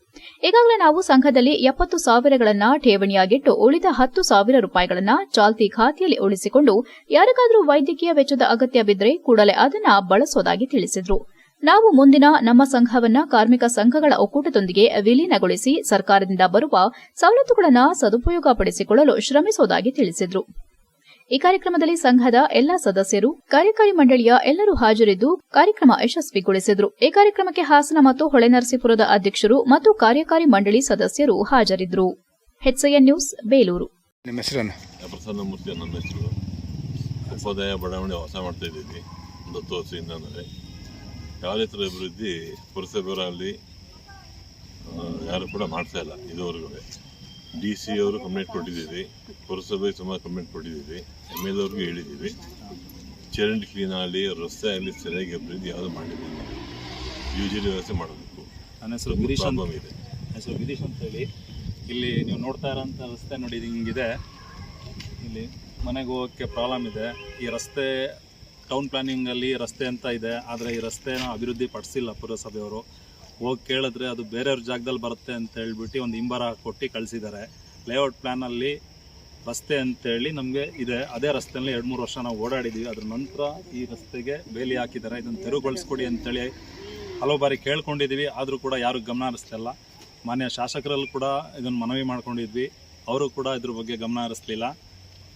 ಈಗಾಗಲೇ ನಾವು ಸಂಘದಲ್ಲಿ 70,000ಗಳನ್ನು ಠೇವಣಿಯಾಗಿಟ್ಟು ಉಳಿದ 10,000 ರೂಪಾಯಿಗಳನ್ನು ಚಾಲ್ತಿ ಖಾತೆಯಲ್ಲಿ ಉಳಿಸಿಕೊಂಡು ಯಾರಿಗಾದರೂ ವೈದ್ಯಕೀಯ ವೆಚ್ಚದ ಅಗತ್ಯ ಬಿದ್ದರೆ ಕೂಡಲೇ ಅದನ್ನು ಬಳಸೋದಾಗಿ ತಿಳಿಸಿದರು. ನಾವು ಮುಂದಿನ ನಮ್ಮ ಸಂಘವನ್ನ ಕಾರ್ಮಿಕ ಸಂಘಗಳ ಒಕ್ಕೂಟದೊಂದಿಗೆ ವಿಲೀನಗೊಳಿಸಿ ಸರ್ಕಾರದಿಂದ ಬರುವ ಸವಲತ್ತುಗಳನ್ನು ಸದುಪಯೋಗಪಡಿಸಿಕೊಳ್ಳಲು ಶ್ರಮಿಸುವುದಾಗಿ ತಿಳಿಸಿದರು. ಈ ಕಾರ್ಯಕ್ರಮದಲ್ಲಿ ಸಂಘದ ಎಲ್ಲಾ ಸದಸ್ಯರು, ಕಾರ್ಯಕಾರಿ ಮಂಡಳಿಯ ಎಲ್ಲರೂ ಹಾಜರಿದ್ದು ಕಾರ್ಯಕ್ರಮ ಯಶಸ್ವಿಗೊಳಿಸಿದರು. ಈ ಕಾರ್ಯಕ್ರಮಕ್ಕೆ ಹಾಸನ ಮತ್ತು ಹೊಳೆನರಸೀಪುರದ ಅಧ್ಯಕ್ಷರು ಮತ್ತು ಕಾರ್ಯಕಾರಿ ಮಂಡಳಿ ಸದಸ್ಯರು ಹಾಜರಿದ್ದರು. HCN news Belur. ನಿಮ್ಮ ಹೆಸರೇನು? ಪ್ರಸನ್ನಮೂರ್ತಿ ನನ್ನ ಹೆಸರು. ಉಪಾಧ್ಯಾಯ ಬಡಾವಣೆ ವಾಸ ಮಾಡ್ತಾ ಇದ್ದೀವಿ 10 ವರ್ಷದಿಂದಲೇ. ಯಾವುದೇ ಥರ ಅಭಿವೃದ್ಧಿ ಪುರಸಭೆಯವರಲ್ಲಿ ಯಾರು ಕೂಡ ಮಾಡ್ತಾ ಇಲ್ಲ ಇದುವರೆಗೂ. DC ಅವರು ಕಂಪ್ಲೇಂಟ್ ಕೊಟ್ಟಿದ್ದೀವಿ, ಪುರಸಭೆ ಸುಮಾರು ಕಂಪ್ಲೇಂಟ್ ಕೊಟ್ಟಿದ್ದೀವಿ, ML ಅವ್ರಿಗೂ ಹೇಳಿದ್ದೀವಿ. ಚರಂಡಿ ಕ್ಲೀನ್ ಆಗಲಿ, ರಸ್ತೆ ಆಗಲಿ ಸರಿಯಾಗಿ ಅಭಿವೃದ್ಧಿ ಯಾವುದು ಮಾಡಿದ್ದೀವಿ. ಯೂಜಿಡಿ ವ್ಯವಸ್ಥೆ ಮಾಡಬೇಕು. ನನ್ನ ಹೆಸರು ಗಿರೀಶ್ ಇದೆ. ಹೆಸರು ಗಿರೀಶ್ ಅಂತೇಳಿ. ಇಲ್ಲಿ ನೀವು ನೋಡ್ತಾ ಇರೋಂಥ ರಸ್ತೆ ನೋಡಿ ಹಿಂಗಿದೆ. ಇಲ್ಲಿ ಮನೆಗೆ ಹೋಗೋಕ್ಕೆ ಪ್ರಾಬ್ಲಮ್ ಇದೆ. ಈ ರಸ್ತೆ ಟೌನ್ ಪ್ಲಾನಿಂಗಲ್ಲಿ ರಸ್ತೆ ಅಂತ ಇದೆ, ಆದರೆ ಈ ರಸ್ತೆನ ಅಭಿವೃದ್ಧಿ ಪಡಿಸಿಲ್ಲ ಪುರಸಭೆಯವರು. ಹೋಗಿ ಕೇಳಿದ್ರೆ ಅದು ಬೇರೆಯವ್ರ ಜಾಗದಲ್ಲಿ ಬರುತ್ತೆ ಅಂತ ಹೇಳ್ಬಿಟ್ಟು ಒಂದು ಹಿಂಬರ ಕೊಟ್ಟು ಕಳಿಸಿದ್ದಾರೆ. ಲೇಔಟ್ ಪ್ಲ್ಯಾನಲ್ಲಿ ರಸ್ತೆ ಅಂತೇಳಿ ನಮಗೆ ಇದೆ. ಅದೇ ರಸ್ತೆಯಲ್ಲಿ 2-3 ವರ್ಷ ನಾವು ಓಡಾಡಿದ್ದೀವಿ. ಅದ್ರ ನಂತರ ಈ ರಸ್ತೆಗೆ ಬೇಲಿ ಹಾಕಿದ್ದಾರೆ. ಇದನ್ನು ತೆರವುಗೊಳಿಸ್ಕೊಡಿ ಅಂತೇಳಿ ಹಲವು ಬಾರಿ ಕೇಳ್ಕೊಂಡಿದ್ದೀವಿ, ಆದರೂ ಕೂಡ ಯಾರು ಗಮನ ಹರಿಸ್ತಿಲ್ಲ. ಮಾನ್ಯ ಶಾಸಕರಲ್ಲಿ ಕೂಡ ಇದನ್ನು ಮನವಿ ಮಾಡ್ಕೊಂಡಿದ್ವಿ, ಅವರು ಕೂಡ ಇದ್ರ ಬಗ್ಗೆ ಗಮನ ಹರಿಸ್ಲಿಲ್ಲ.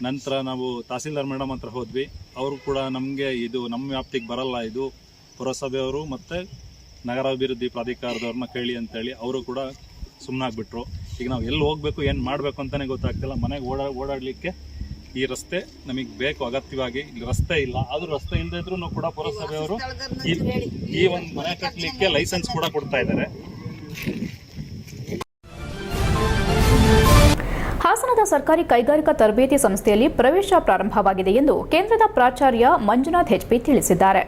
ನಂತರ ನಾವು ತಹಸೀಲ್ದಾರ್ ಮೇಡಮ್ ಹತ್ರ ಹೋದ್ವಿ. ಅವರು ಕೂಡ ನಮಗೆ ಇದು ನಮ್ಮ ವ್ಯಾಪ್ತಿಗೆ ಬರಲ್ಲ, ಇದು ಪುರಸಭೆಯವರು ಮತ್ತು ನಗರಾಭಿವೃದ್ಧಿ ಪ್ರಾಧಿಕಾರದವ್ರನ್ನ ಕೇಳಿ ಅಂತೇಳಿ ಅವರು ಕೂಡ ಸುಮ್ಮನಾಗ್ಬಿಟ್ರು. ಈಗ ನಾವು ಎಲ್ಲಿ ಹೋಗಬೇಕು, ಏನು ಮಾಡಬೇಕು ಅಂತಲೇ ಗೊತ್ತಾಗ್ತಿಲ್ಲ. ಮನೆಗೆ ಓಡಾಡಲಿಕ್ಕೆ ಈ ರಸ್ತೆ ನಮಗೆ ಬೇಕು ಅಗತ್ಯವಾಗಿ. ಇಲ್ಲಿ ರಸ್ತೆ ಇಲ್ಲ, ಆದರೂ ರಸ್ತೆ ಇಲ್ಲದೇ ಇದ್ರೂ ಕೂಡ ಪುರಸಭೆಯವರು ಈ ಒಂದು ಮನೆ ಕಟ್ಟಲಿಕ್ಕೆ ಲೈಸೆನ್ಸ್ ಕೂಡ ಕೊಡ್ತಾ ಇದ್ದಾರೆ. ಹಾಸನದ ಸರ್ಕಾರಿ ಕೈಗಾರಿಕಾ ತರಬೇತಿ ಸಂಸ್ಥೆಯಲ್ಲಿ ಪ್ರವೇಶ ಪ್ರಾರಂಭವಾಗಿದೆ ಎಂದು ಕೇಂದ್ರದ ಪ್ರಾಚಾರ್ಯ ಮಂಜುನಾಥ್ HP ತಿಳಿಸಿದ್ದಾರೆ.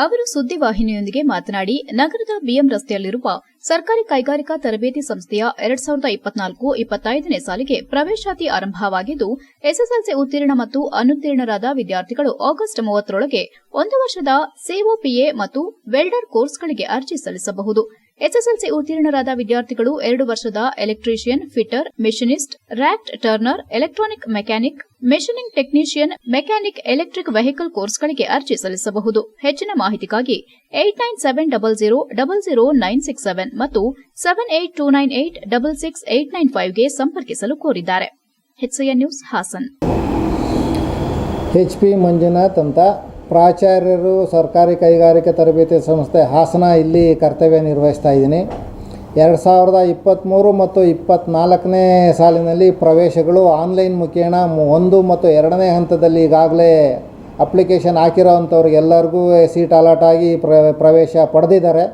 ಅವರು ಸುದ್ದಿವಾಹಿನಿಯೊಂದಿಗೆ ಮಾತನಾಡಿ, ನಗರದ BM ರಸ್ತೆಯಲ್ಲಿರುವ ಸರ್ಕಾರಿ ಕೈಗಾರಿಕಾ ತರಬೇತಿ ಸಂಸ್ಥೆಯ 2024-25ನೇ ಸಾಲಿಗೆ ಪ್ರವೇಶಾತಿ ಆರಂಭವಾಗಿದ್ದು, SSLC ಉತ್ತೀರ್ಣ ಮತ್ತು ಅನುತ್ತೀರ್ಣರಾದ ವಿದ್ಯಾರ್ಥಿಗಳು ಆಗಸ್ಟ್ 30ರೊಳಗೆ 1 ವರ್ಷದ COPA ಮತ್ತು ವೆಲ್ಡರ್ ಕೋರ್ಸ್ಗಳಿಗೆ ಅರ್ಜಿ ಸಲ್ಲಿಸಬಹುದು. SSLC ಉತ್ತೀರ್ಣರಾದ ವಿದ್ಯಾರ್ಥಿಗಳು 2 ವರ್ಷದ ಎಲೆಕ್ಟ್ರಿಷಿಯನ್, ಫಿಟರ್, ಮೆಷಿನಿಸ್ಟ್, ರ್ಯಾಕ್ಟ್ turner, electronic mechanic, machining technician, mechanic, electric vehicle ಕೋರ್ಸ್ಗಳಿಗೆ ಅರ್ಜಿ ಸಲ್ಲಿಸಬಹುದು. ಹೆಚ್ಚಿನ ಮಾಹಿತಿಗಾಗಿ 8970000967 ಮತ್ತು 7829866895ಗೆ ಸಂಪರ್ಕಿಸಲು ಕೋರಿದ್ದಾರೆ. HCN news Hassan. HP Manjunath ಅಂತ ಪ್ರಾಚಾರ್ಯರು ಸರ್ಕಾರಿ ಕೈಗಾರಿಕಾ ತರಬೇತಿ ಸಂಸ್ಥೆ ಹಾಸನ ಇಲ್ಲಿ ಕರ್ತವ್ಯ ನಿರ್ವಹಿಸ್ತಾ ಇದ್ದೀನಿ. 2023 ಮತ್ತು 24ನೇ ಸಾಲಿನಲ್ಲಿ ಪ್ರವೇಶಗಳು ಆನ್ಲೈನ್ ಮುಖೇನ 1 ಮತ್ತು 2ನೇ ಹಂತದಲ್ಲಿ ಈಗಾಗಲೇ ಅಪ್ಲಿಕೇಶನ್ ಹಾಕಿರೋ ಅಂಥವ್ರಿಗೆಲ್ಲರಿಗೂ ಸೀಟ್ ಅಲಾಟ್ ಆಗಿ ಪ್ರವೇಶ ಪಡೆದಿದ್ದಾರೆ.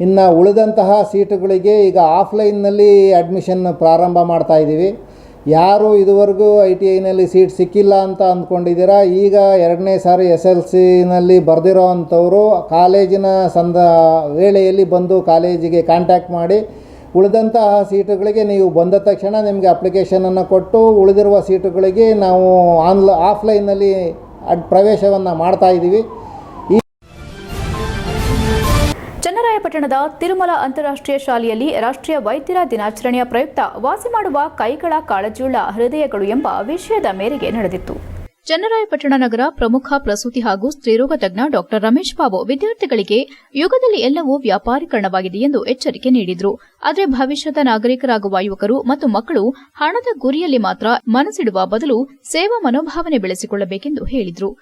ಇನ್ನು ಉಳಿದಂತಹ ಸೀಟುಗಳಿಗೆ ಈಗ ಆಫ್ಲೈನ್ನಲ್ಲಿ ಅಡ್ಮಿಷನ್ ಪ್ರಾರಂಭ ಮಾಡ್ತಾ ಇದ್ದೀವಿ. ಯಾರು ಇದುವರೆಗೂ ITIನಲ್ಲಿ ಸೀಟ್ ಸಿಕ್ಕಿಲ್ಲ ಅಂತ ಅಂದ್ಕೊಂಡಿದ್ದೀರಾ, ಈಗ 2ನೇ ಸಾರಿ SLCನಲ್ಲಿ ಬರೆದಿರೋ ಅಂಥವರು ಕಾಲೇಜಿನ ವೇಳೆಯಲ್ಲಿ ಬಂದು ಕಾಲೇಜಿಗೆ ಕಾಂಟ್ಯಾಕ್ಟ್ ಮಾಡಿ ಉಳಿದಂತಹ ಸೀಟುಗಳಿಗೆ ನೀವು ಬಂದ ತಕ್ಷಣ ನಿಮಗೆ ಅಪ್ಲಿಕೇಶನನ್ನು ಕೊಟ್ಟು ಉಳಿದಿರುವ ಸೀಟುಗಳಿಗೆ ನಾವು ಆಫ್ಲೈನಲ್ಲಿ ಪ್ರವೇಶವನ್ನು ಮಾಡ್ತಾ ಇದ್ದೀವಿ. ಚನ್ನರಾಯಪಟ್ಟಣದ ತಿರುಮಲ ಅಂತಾರಾಷ್ಟ್ರೀಯ ಶಾಲೆಯಲ್ಲಿ ರಾಷ್ಟ್ರೀಯ ವೈದ್ಯರ ದಿನಾಚರಣೆಯ ಪ್ರಯುಕ್ತ ವಾಸಿ ಮಾಡುವ ಕೈಗಳ ಕಾಳಜಿಯುಳ್ಳ ಹೃದಯಗಳು ಎಂಬ ವಿಷಯದ ಮೇರೆಗೆ ನಡೆದಿತ್ತು. ಚನ್ನರಾಯಪಟ್ಟಣ ನಗರ ಪ್ರಮುಖ ಪ್ರಸೂತಿ ಹಾಗೂ ಸ್ತ್ರೀರೋಗ ತಜ್ಞ ಡಾ ರಮೇಶ್ ಬಾಬು ವಿದ್ಯಾರ್ಥಿಗಳಿಗೆ ಯುಗದಲ್ಲಿ ಎಲ್ಲವೂ ವ್ಯಾಪಾರೀಕರಣವಾಗಿದೆ ಎಂದು ಎಚ್ಚರಿಕೆ ನೀಡಿದರು. ಆದರೆ ಭವಿಷ್ಯದ ನಾಗರಿಕರಾಗುವ ಯುವಕರು ಮತ್ತು ಮಕ್ಕಳು ಹಣದ ಗುರಿಯಲ್ಲಿ ಮಾತ್ರ ಮನಸ್ಸಿಡುವ ಬದಲು ಸೇವಾ ಮನೋಭಾವನೆ ಬೆಳೆಸಿಕೊಳ್ಳಬೇಕೆಂದು ಹೇಳಿದರು.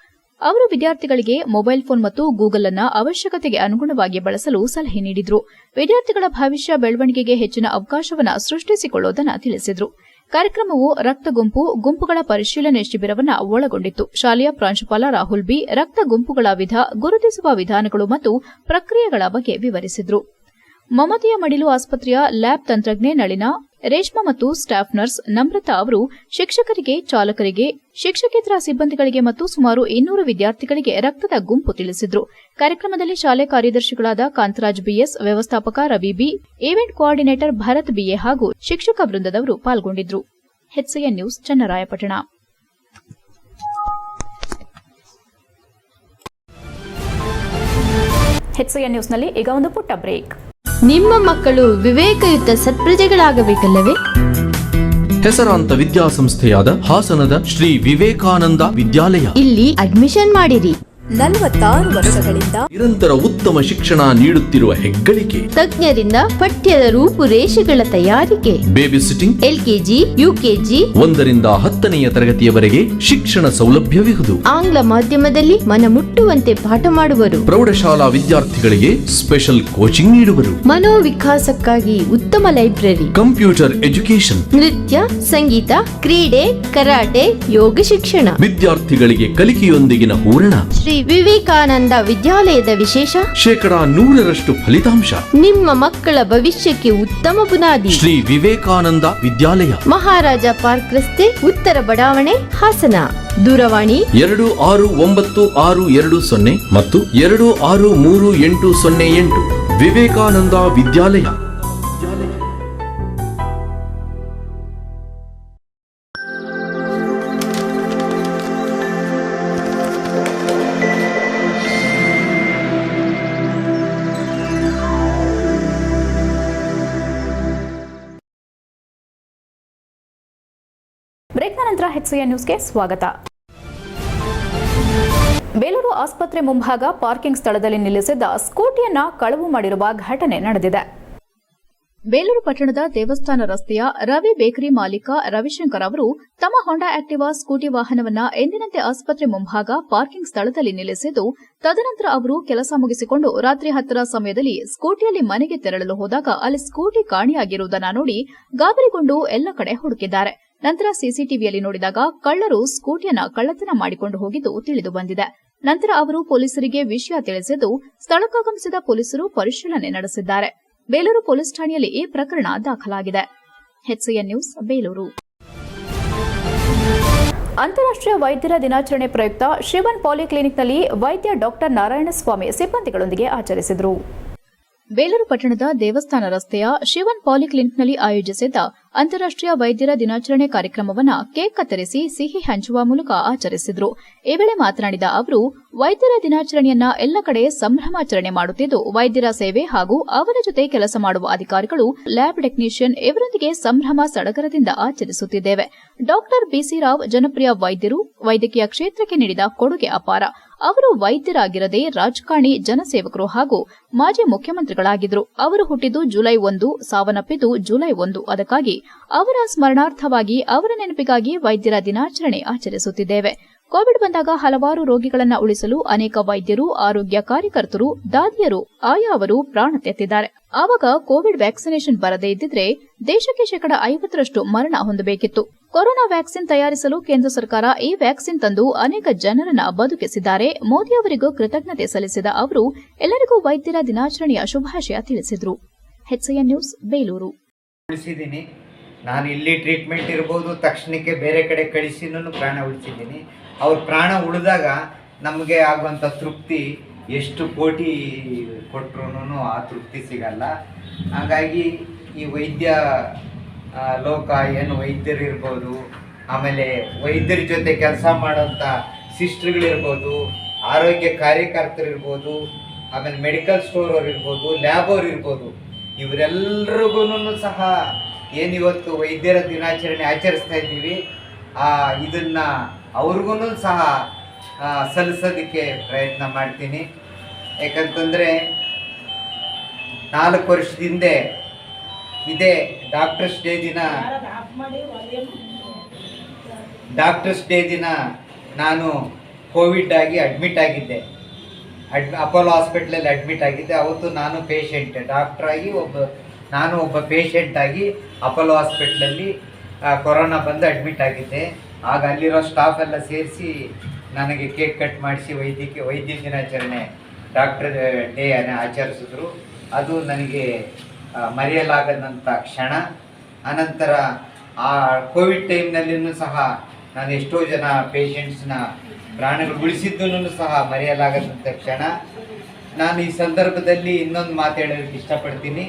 ಅವರು ವಿದ್ಯಾರ್ಥಿಗಳಿಗೆ ಮೊಬೈಲ್ ಫೋನ್ ಮತ್ತು ಗೂಗಲ್ ಅನ್ನ ಅವಶ್ಯಕತೆಗೆ ಅನುಗುಣವಾಗಿ ಬಳಸಲು ಸಲಹೆ ನೀಡಿದರು. ವಿದ್ಯಾರ್ಥಿಗಳ ಭವಿಷ್ಯ ಬೆಳವಣಿಗೆಗೆ ಹೆಚ್ಚಿನ ಅವಕಾಶವನ್ನು ಸೃಷ್ಟಿಸಿಕೊಳ್ಳುವುದನ್ನು ತಿಳಿಸಿದರು. ಕಾರ್ಯಕ್ರಮವು ರಕ್ತ ಗುಂಪುಗಳ ಪರಿಶೀಲನೆ ಶಿಬಿರವನ್ನು ಒಳಗೊಂಡಿತ್ತು. ಶಾಲೆಯ ಪ್ರಾಂಶುಪಾಲ ರಾಹುಲ್ ಬಿ ರಕ್ತ ಗುಂಪುಗಳ ಗುರುತಿಸುವ ವಿಧಾನಗಳು ಮತ್ತು ಪ್ರಕ್ರಿಯೆಗಳ ಬಗ್ಗೆ ವಿವರಿಸಿದರು. ಮಮತೆಯ ಮಡಿಲು ಆಸ್ಪತ್ರೆಯ ಲ್ಯಾಬ್ ತಂತ್ರಜ್ಞೆ ನಳಿನ, ರೇಷ್ಮಾ ಮತ್ತು ಸ್ಟಾಫ್ ನರ್ಸ್ ನಮ್ರತಾ ಅವರು ಶಿಕ್ಷಕರಿಗೆ, ಚಾಲಕರಿಗೆ, ಶಿಕ್ಷಕೇತರ ಸಿಬ್ಬಂದಿಗಳಿಗೆ ಮತ್ತು ಸುಮಾರು 200 ವಿದ್ಯಾರ್ಥಿಗಳಿಗೆ ರಕ್ತದ ಗುಂಪು ತಿಳಿಸಿದರು. ಕಾರ್ಯಕ್ರಮದಲ್ಲಿ ಶಾಲೆ ಕಾರ್ಯದರ್ಶಿಗಳಾದ ಕಾಂತರಾಜ್ ಬಿಎಸ್, ವ್ಯವಸ್ಥಾಪಕ Ravi B, event coordinator Bharath BA ಹಾಗೂ ಶಿಕ್ಷಕ ವೃಂದದವರು ಪಾಲ್ಗೊಂಡಿದ್ದರು. HCN news Channarayapatna. HCN ನ್ಯೂಸ್ನಲ್ಲಿ ಈಗ ಒಂದು ಪುಟ್ಟ ಬ್ರೇಕ್. ನಿಮ್ಮ ಮಕ್ಕಳು ವಿವೇಕಯುತ ಸತ್ಪ್ರಜೆಗಳಾಗಬೇಕಲ್ಲವೇ? ಹೆಸರಾಂತ ವಿದ್ಯಾಸಂಸ್ಥೆಯಾದ ಹಾಸನದ ಶ್ರೀ ವಿವೇಕಾನಂದ ವಿದ್ಯಾಲಯ ಇಲ್ಲಿ ಅಡ್ಮಿಷನ್ ಮಾಡಿರಿ. 46 ವರ್ಷಗಳಿಂದ ನಿರಂತರ ಉತ್ತಮ ಶಿಕ್ಷಣ ನೀಡುತ್ತಿರುವ ಹೆಗ್ಗಳಿಕೆ. ತಜ್ಞರಿಂದ ಪಠ್ಯದ ರೂಪುರೇಷೆಗಳ ತಯಾರಿಕೆ, ಬೇಬಿ ಸಿಟ್ಟಿಂಗ್, LKG, UKG 1ರಿಂದ 10ನೆಯ ತರಗತಿಯವರೆಗೆ ಶಿಕ್ಷಣ ಸೌಲಭ್ಯವಿರುವುದು. ಆಂಗ್ಲ ಮಾಧ್ಯಮದಲ್ಲಿ ಮನಮುಟ್ಟುವಂತೆ ಪಾಠ ಮಾಡುವರು. ಪ್ರೌಢಶಾಲಾ ವಿದ್ಯಾರ್ಥಿಗಳಿಗೆ ಸ್ಪೆಷಲ್ ಕೋಚಿಂಗ್ ನೀಡುವರು. ಮನೋವಿಕಾಸಕ್ಕಾಗಿ ಉತ್ತಮ ಲೈಬ್ರರಿ, ಕಂಪ್ಯೂಟರ್ ಎಜುಕೇಶನ್, ನೃತ್ಯ, ಸಂಗೀತ, ಕ್ರೀಡೆ, ಕರಾಟೆ, ಯೋಗ ಶಿಕ್ಷಣ. ವಿದ್ಯಾರ್ಥಿಗಳಿಗೆ ಕಲಿಕೆಯೊಂದಿಗಿನ ಹೂರಣ. ಶ್ರೀ ವಿವೇಕಾನಂದ ವಿದ್ಯಾಲಯದ ವಿಶೇಷ 100% ಫಲಿತಾಂಶ. ನಿಮ್ಮ ಮಕ್ಕಳ ಭವಿಷ್ಯಕ್ಕೆ ಉತ್ತಮ ಬುನಾದಿ. ಶ್ರೀ ವಿವೇಕಾನಂದ ವಿದ್ಯಾಲಯ, ಮಹಾರಾಜ ಪಾರ್ಕ್ ರಸ್ತೆ, ಉತ್ತರ ಬಡಾವಣೆ, ಹಾಸನ. ದೂರವಾಣಿ 269620 ಮತ್ತು 263808. ವಿವೇಕಾನಂದ ವಿದ್ಯಾಲಯ. ಬ್ರೇಕ್ನ ನಂತರ HCN ನ್ಯೂಸ್ಗೆ ಸ್ವಾಗತ. ಬೇಲೂರು ಆಸ್ಪತ್ರೆ ಮುಂಭಾಗ ಪಾರ್ಕಿಂಗ್ ಸ್ಥಳದಲ್ಲಿ ನಿಲ್ಲಿಸಿದ್ದ ಸ್ಕೂಟಿಯನ್ನ ಕಳವು ಮಾಡಿರುವ ಘಟನೆ ನಡೆದಿದೆ. ಬೇಲೂರು ಪಟ್ಟಣದ ದೇವಸ್ಥಾನ ರಸ್ತೆಯ ರವಿ ಬೇಕರಿ ಮಾಲೀಕ ರವಿಶಂಕರ್ ಅವರು ತಮ್ಮ ಹೊಂಡಾ ಆಕ್ಟಿವಾ ಸ್ಕೂಟಿ ವಾಹನವನ್ನ ಎಂದಿನಂತೆ ಆಸ್ಪತ್ರೆ ಮುಂಭಾಗ ಪಾರ್ಕಿಂಗ್ ಸ್ಥಳದಲ್ಲಿ ನಿಲ್ಲಿಸಿದ್ದು, ತದನಂತರ ಅವರು ಕೆಲಸ ಮುಗಿಸಿಕೊಂಡು ರಾತ್ರಿ 10ರ ಸಮಯದಲ್ಲಿ ಸ್ಕೂಟಿಯಲ್ಲಿ ಮನೆಗೆ ತೆರಳಲು ಹೋದಾಗ ಅಲ್ಲಿ ಸ್ಕೂಟಿ ಕಾಣೆಯಾಗಿರುವುದನ್ನು ನೋಡಿ ಗಾಬರಿಗೊಂಡು ಎಲ್ಲ ಕಡೆ ಹುಡುಕಿದ್ದಾರೆ. ನಂತರ ಸಿಸಿಟಿವಿಯಲ್ಲಿ ನೋಡಿದಾಗ ಕಳ್ಳರು ಸ್ಕೂಟಿಯನ್ನ ಕಳ್ಳತನ ಮಾಡಿಕೊಂಡು ಹೋಗಿದ್ದು ತಿಳಿದು ಬಂದಿದೆ. ನಂತರ ಅವರು ಪೊಲೀಸರಿಗೆ ವಿಷಯ ತಿಳಿಸಿದ್ದು, ಸ್ಥಳಕ್ಕಾಗಮಿಸಿದ ಪೊಲೀಸರು ಪರಿಶೀಲನೆ ನಡೆಸಿದ್ದಾರೆ. ಬೇಲೂರು ಪೊಲೀಸ್ ಠಾಣೆಯಲ್ಲಿ ಈ ಪ್ರಕರಣ ದಾಖಲಾಗಿದೆ. HCN news Belur. ಅಂತಾರಾಷ್ಟ್ರೀಯ ವೈದ್ಯರ ದಿನಾಚರಣೆ ಪ್ರಯುಕ್ತ ಶಿವನ್ ಪಾಲಿಕ್ಲಿನಿಕ್ನಲ್ಲಿ ವೈದ್ಯ ಡಾಕ್ಟರ್ ನಾರಾಯಣಸ್ವಾಮಿ ಸಿಬ್ಬಂದಿಗಳೊಂದಿಗೆ ಆಚರಿಸಿದರು. ಬೇಲೂರು ಪಟ್ಟಣದ ದೇವಸ್ಥಾನ ರಸ್ತೆಯ ಶಿವನ್ ಪಾಲಿಕ್ಲಿನಿಕ್ನಲ್ಲಿ ಆಯೋಜಿಸಿದ್ದ ಅಂತಾರಾಷ್ಟ್ರೀಯ ವೈದ್ಯರ ದಿನಾಚರಣೆ ಕಾರ್ಯಕ್ರಮವನ್ನು ಕೇಕ್ ಕತ್ತರಿಸಿ ಸಿಹಿ ಹಂಚುವ ಮೂಲಕ ಆಚರಿಸಿದರು. ಈ ವೇಳೆ ಮಾತನಾಡಿದ ಅವರು, ವೈದ್ಯರ ದಿನಾಚರಣೆಯನ್ನ ಎಲ್ಲ ಕಡೆ ಸಂಭ್ರಮಾಚರಣೆ ಮಾಡುತ್ತಿದ್ದು, ವೈದ್ಯರ ಸೇವೆ ಹಾಗೂ ಅವರ ಜೊತೆ ಕೆಲಸ ಮಾಡುವ ಅಧಿಕಾರಿಗಳು, ಲ್ಯಾಬ್ ಟೆಕ್ನಿಷಿಯನ್ ಇವರೊಂದಿಗೆ ಸಂಭ್ರಮ ಸಡಗರದಿಂದ ಆಚರಿಸುತ್ತಿದ್ದೇವೆ. ಡಾಕ್ಟರ್ ಬಿಸಿ ರಾವ್ ಜನಪ್ರಿಯ ವೈದ್ಯರು, ವೈದ್ಯಕೀಯ ಕ್ಷೇತ್ರಕ್ಕೆ ನೀಡಿದ ಕೊಡುಗೆ ಅಪಾರ. ಅವರು ವೈದ್ಯರಾಗಿರದೆ ರಾಜಕಾರಣಿ, ಜನಸೇವಕರು ಹಾಗೂ ಮಾಜಿ ಮುಖ್ಯಮಂತ್ರಿಗಳಾಗಿದ್ದರು. ಅವರು ಹುಟ್ಟಿದ್ದು ಜುಲೈ 1, ಸಾವನ್ನಪ್ಪಿದ್ದು ಜುಲೈ 1. ಅದಕ್ಕಾಗಿ ಅವರ ಸ್ಮರಣಾರ್ಥವಾಗಿ, ಅವರ ನೆನಪಿಗಾಗಿ ವೈದ್ಯರ ದಿನಾಚರಣೆ ಆಚರಿಸುತ್ತಿದ್ದೇವೆ. ಕೋವಿಡ್ ಬಂದಾಗ ಹಲವಾರು ರೋಗಿಗಳನ್ನು ಉಳಿಸಲು ಅನೇಕ ವೈದ್ಯರು, ಆರೋಗ್ಯ ಕಾರ್ಯಕರ್ತರು, ದಾದಿಯರು, ಆಯಾವರು ಪ್ರಾಣ ತೆತ್ತಿದ್ದಾರೆ. ಆವಾಗ ಕೋವಿಡ್ ವ್ಯಾಕ್ಸಿನೇಷನ್ ಬರದೇ ಇದ್ದಿದ್ರೆ ದೇಶಕ್ಕೆ 50% ಮರಣ ಹೊಂದಬೇಕಿತ್ತು. ಕೊರೋನಾ ವ್ಯಾಕ್ಸಿನ್ ತಯಾರಿಸಲು ಕೇಂದ್ರ ಸರ್ಕಾರ ಈ ವ್ಯಾಕ್ಸಿನ್ ತಂದು ಅನೇಕ ಜನರನ್ನ ಬದುಕಿಸಿದ್ದಾರೆ. ಮೋದಿ ಅವರಿಗೂ ಕೃತಜ್ಞತೆ ಸಲ್ಲಿಸಿದ ಅವರು ಎಲ್ಲರಿಗೂ ವೈದ್ಯರ ದಿನಾಚರಣೆಯ ಶುಭಾಶಯ ತಿಳಿಸಿದರು. HCN news, Belur. ನಾನು ಇಲ್ಲಿ ಟ್ರೀಟ್ಮೆಂಟ್ ಇರ್ಬೋದು, ತಕ್ಷಣಕ್ಕೆ ಬೇರೆ ಕಡೆ ಕಳಿಸಿನೂ ಪ್ರಾಣ ಉಳಿಸಿದ್ದೀನಿ. ಅವ್ರ ಪ್ರಾಣ ಉಳಿದಾಗ ನಮಗೆ ಆಗುವಂಥ ತೃಪ್ತಿ ಎಷ್ಟು ಕೋಟಿ ಕೊಟ್ಟರು ಆ ತೃಪ್ತಿ ಸಿಗಲ್ಲ. ಹಾಗಾಗಿ ಈ ವೈದ್ಯ ಲೋಕ ಏನು ವೈದ್ಯರಿರ್ಬೋದು, ಆಮೇಲೆ ವೈದ್ಯರ ಜೊತೆ ಕೆಲಸ ಮಾಡೋಂಥ ಸಿಸ್ಟರ್ಗಳಿರ್ಬೋದು, ಆರೋಗ್ಯ ಕಾರ್ಯಕರ್ತರಿರ್ಬೋದು, ಆಮೇಲೆ ಮೆಡಿಕಲ್ ಸ್ಟೋರ್ ಅವ್ರು ಇರ್ಬೋದು, ಲ್ಯಾಬ್ ಅವ್ರು ಇರ್ಬೋದು, ಇವರೆಲ್ಲರಿಗೂ ಸಹ ಏನಿವತ್ತು ವೈದ್ಯರ ದಿನಾಚರಣೆ ಆಚರಿಸ್ತಾ ಇದ್ದೀವಿ, ಇದನ್ನು ಅವ್ರಿಗೂ ಸಹ ಸಲ್ಲಿಸೋದಕ್ಕೆ ಪ್ರಯತ್ನ ಮಾಡ್ತೀನಿ. ಯಾಕಂತಂದರೆ 4 ವರ್ಷದಿಂದ ಇದೇ ಡಾಕ್ಟರ್ಸ್ ಡೇ ದಿನ ನಾನು ಕೋವಿಡ್ ಆಗಿ ಅಡ್ಮಿಟ್ ಆಗಿದ್ದೆ. ಅಪೋಲೋ ಹಾಸ್ಪಿಟ್ಲಲ್ಲಿ ಅಡ್ಮಿಟ್ ಆಗಿದ್ದೆ. ಅವತ್ತು ನಾನು ಪೇಷೆಂಟ್, ಡಾಕ್ಟ್ರಾಗಿ ನಾನು ಒಬ್ಬ ಪೇಷೆಂಟಾಗಿ ಅಪೋಲೋ ಹಾಸ್ಪಿಟ್ಲಲ್ಲಿ ಕೊರೋನಾ ಬಂದು ಅಡ್ಮಿಟ್ ಆಗಿದ್ದೆ. ಆಗ ಅಲ್ಲಿರೋ ಸ್ಟಾಫ್ ಎಲ್ಲ ಸೇರಿಸಿ ನನಗೆ ಕೇಕ್ ಕಟ್ ಮಾಡಿಸಿ ವೈದ್ಯ ದಿನಾಚರಣೆ ಡಾಕ್ಟರ್ ಡೇ ಆಚರಿಸಿದ್ರು. ಅದು ನನಗೆ ಮರೆಯಲಾಗದಂಥ ಕ್ಷಣ. ಅನಂತರ ಆ ಕೋವಿಡ್ ಟೈಮ್ನಲ್ಲಿಯೂ ಸಹ ನಾನು ಎಷ್ಟೋ ಜನ ಪೇಷಂಟ್ಸ್ನ ಪ್ರಾಣಗಳು ಉಳಿಸಿದ್ದೂ ಸಹ ಮರೆಯಲಾಗದಂಥ ಕ್ಷಣ. ನಾನು ಈ ಸಂದರ್ಭದಲ್ಲಿ ಇನ್ನೊಂದು ಮಾತು ಹೇಳೋದಕ್ಕೆ ಇಷ್ಟಪಡ್ತೀನಿ.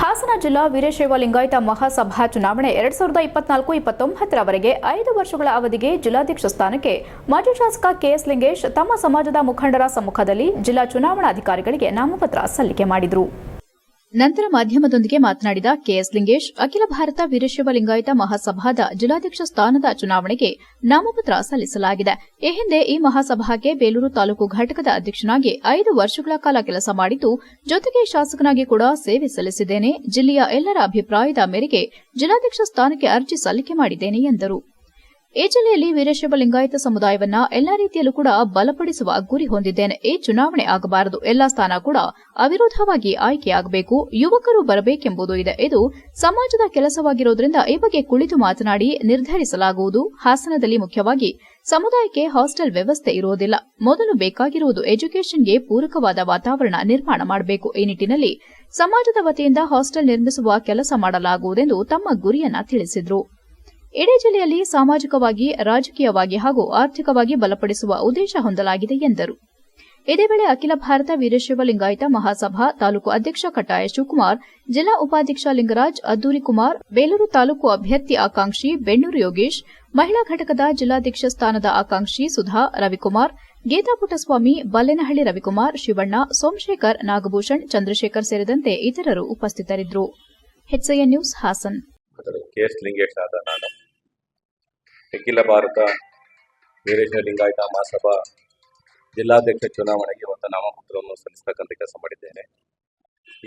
ಹಾಸನ ಜಿಲ್ಲಾ ವೀರಶೈವ ಲಿಂಗಾಯತ ಮಹಾಸಭಾ ಚುನಾವಣೆ 2024-29ರವರೆಗೆ 5 ವರ್ಷಗಳ ಅವಧಿಗೆ ಜಿಲ್ಲಾಧ್ಯಕ್ಷ ಸ್ಥಾನಕ್ಕೆ ಮಾಜಿ ಶಾಸಕ ಕೆಎಸ್ ಲಿಂಗೇಶ್ ತಮ್ಮ ಸಮಾಜದ ಮುಖಂಡರ ಸಮ್ಮುಖದಲ್ಲಿ ಜಿಲ್ಲಾ ಚುನಾವಣಾಧಿಕಾರಿಗಳಿಗೆ ನಾಮಪತ್ರ ಸಲ್ಲಿಕೆ ಮಾಡಿದರು. ನಂತರ ಮಾಧ್ಯಮದೊಂದಿಗೆ ಮಾತನಾಡಿದ ಕೆಎಸ್ ಲಿಂಗೇಶ್, ಅಖಿಲ ಭಾರತ ವೀರಶೈವ ಲಿಂಗಾಯತ ಮಹಾಸಭಾದ ಜಿಲ್ಲಾಧ್ಯಕ್ಷ ಸ್ಥಾನದ ಚುನಾವಣೆಗೆ ನಾಮಪತ್ರ ಸಲ್ಲಿಸಲಾಗಿದೆ. ಈ ಹಿಂದೆ ಈ ಮಹಾಸಭಾಗೆ ಬೇಲೂರು ತಾಲೂಕು ಘಟಕದ ಅಧ್ಯಕ್ಷನಾಗಿ 5 ವರ್ಷಗಳ ಕಾಲ ಕೆಲಸ ಮಾಡಿದ್ದು, ಜೊತೆಗೆ ಶಾಸಕನಾಗಿ ಕೂಡ ಸೇವೆ ಸಲ್ಲಿಸಿದ್ದೇನೆ. ಜಿಲ್ಲೆಯ ಎಲ್ಲರ ಅಭಿಪ್ರಾಯದ ಮೇರೆಗೆ ಜಿಲ್ಲಾಧ್ಯಕ್ಷ ಸ್ಥಾನಕ್ಕೆ ಅರ್ಜಿ ಸಲ್ಲಿಕೆ ಮಾಡಿದ್ದೇನೆ ಎಂದರು. ಈ ಜಿಲ್ಲೆಯಲ್ಲಿ ವೀರಶೈವ ಲಿಂಗಾಯತ ಸಮುದಾಯವನ್ನ ಎಲ್ಲಾ ರೀತಿಯಲ್ಲೂ ಕೂಡ ಬಲಪಡಿಸುವ ಗುರಿ ಹೊಂದಿದ್ದೇನೆ. ಈ ಚುನಾವಣೆ ಆಗಬಾರದು, ಎಲ್ಲಾ ಸ್ಥಾನ ಕೂಡ ಅವಿರೋಧವಾಗಿ ಆಯ್ಕೆಯಾಗಬೇಕು, ಯುವಕರು ಬರಬೇಕೆಂಬುದು ಇದೆ. ಇದು ಸಮಾಜದ ಕೆಲಸವಾಗಿರುವುದರಿಂದ ಈ ಬಗ್ಗೆ ಕುಳಿತು ಮಾತನಾಡಿ ನಿರ್ಧರಿಸಲಾಗುವುದು. ಹಾಸನದಲ್ಲಿ ಮುಖ್ಯವಾಗಿ ಸಮುದಾಯಕ್ಕೆ ಹಾಸ್ಟೆಲ್ ವ್ಯವಸ್ಥೆ ಇರುವುದಿಲ್ಲ. ಮೊದಲು ಬೇಕಾಗಿರುವುದು ಎಜುಕೇಷನ್ಗೆ ಪೂರಕವಾದ ವಾತಾವರಣ ನಿರ್ಮಾಣ ಮಾಡಬೇಕು. ಈ ನಿಟ್ಟಿನಲ್ಲಿ ಸಮಾಜದ ವತಿಯಿಂದ ಹಾಸ್ಟೆಲ್ ನಿರ್ಮಿಸುವ ಕೆಲಸ ಮಾಡಲಾಗುವುದೆಂದು ತಮ್ಮ ಗುರಿಯನ್ನ ತಿಳಿಸಿದರು. ಇಡೀ ಜಿಲ್ಲೆಯಲ್ಲಿ ಸಾಮಾಜಿಕವಾಗಿ, ರಾಜಕೀಯವಾಗಿ ಹಾಗೂ ಆರ್ಥಿಕವಾಗಿ ಬಲಪಡಿಸುವ ಉದ್ದೇಶ ಹೊಂದಲಾಗಿದೆ ಎಂದರು. ಇದೇ ವೇಳೆ ಅಖಿಲ ಭಾರತ ವೀರಶೈವ ಲಿಂಗಾಯತ ಮಹಾಸಭಾ ತಾಲೂಕು ಅಧ್ಯಕ್ಷ ಕಟ್ಟಾಯ ಶಿವಕುಮಾರ್, ಜಿಲ್ಲಾ ಉಪಾಧ್ಯಕ್ಷ ಲಿಂಗರಾಜ್, ಅದ್ದೂರಿ ಕುಮಾರ್, ಬೇಲೂರು ತಾಲೂಕು ಅಭ್ಯರ್ಥಿ ಆಕಾಂಕ್ಷಿ ಬೆಣ್ಣೂರು ಯೋಗೇಶ್, ಮಹಿಳಾ ಘಟಕದ ಜಿಲ್ಲಾಧ್ಯಕ್ಷ ಸ್ಥಾನದ ಆಕಾಂಕ್ಷಿ ಸುಧಾ, ರವಿಕುಮಾರ್, ಗೀತಾ ಪುಟ್ಟಸ್ವಾಮಿ, ಬಲ್ಲೇನಹಳ್ಳಿ ರವಿಕುಮಾರ್, ಶಿವಣ್ಣ, ಸೋಮಶೇಖರ್, ನಾಗಭೂಷಣ್, ಚಂದ್ರಶೇಖರ್ ಸೇರಿದಂತೆ ಇತರರು ಉಪಸ್ಥಿತರಿದ್ದರು. HCN news, Hassan. KS Lingesh ಆದ ನಾನು ಅಖಿಲ ಭಾರತ ವೀರಶೈವ ಲಿಂಗಾಯತ ಮಹಾಸಭಾ ಜಿಲ್ಲಾಧ್ಯಕ್ಷ ಚುನಾವಣೆಗೆ ಇವತ್ತು ನಾಮಪತ್ರವನ್ನು ಸಲ್ಲಿಸತಕ್ಕಂಥ ಕೆಲಸ ಮಾಡಿದ್ದೇನೆ.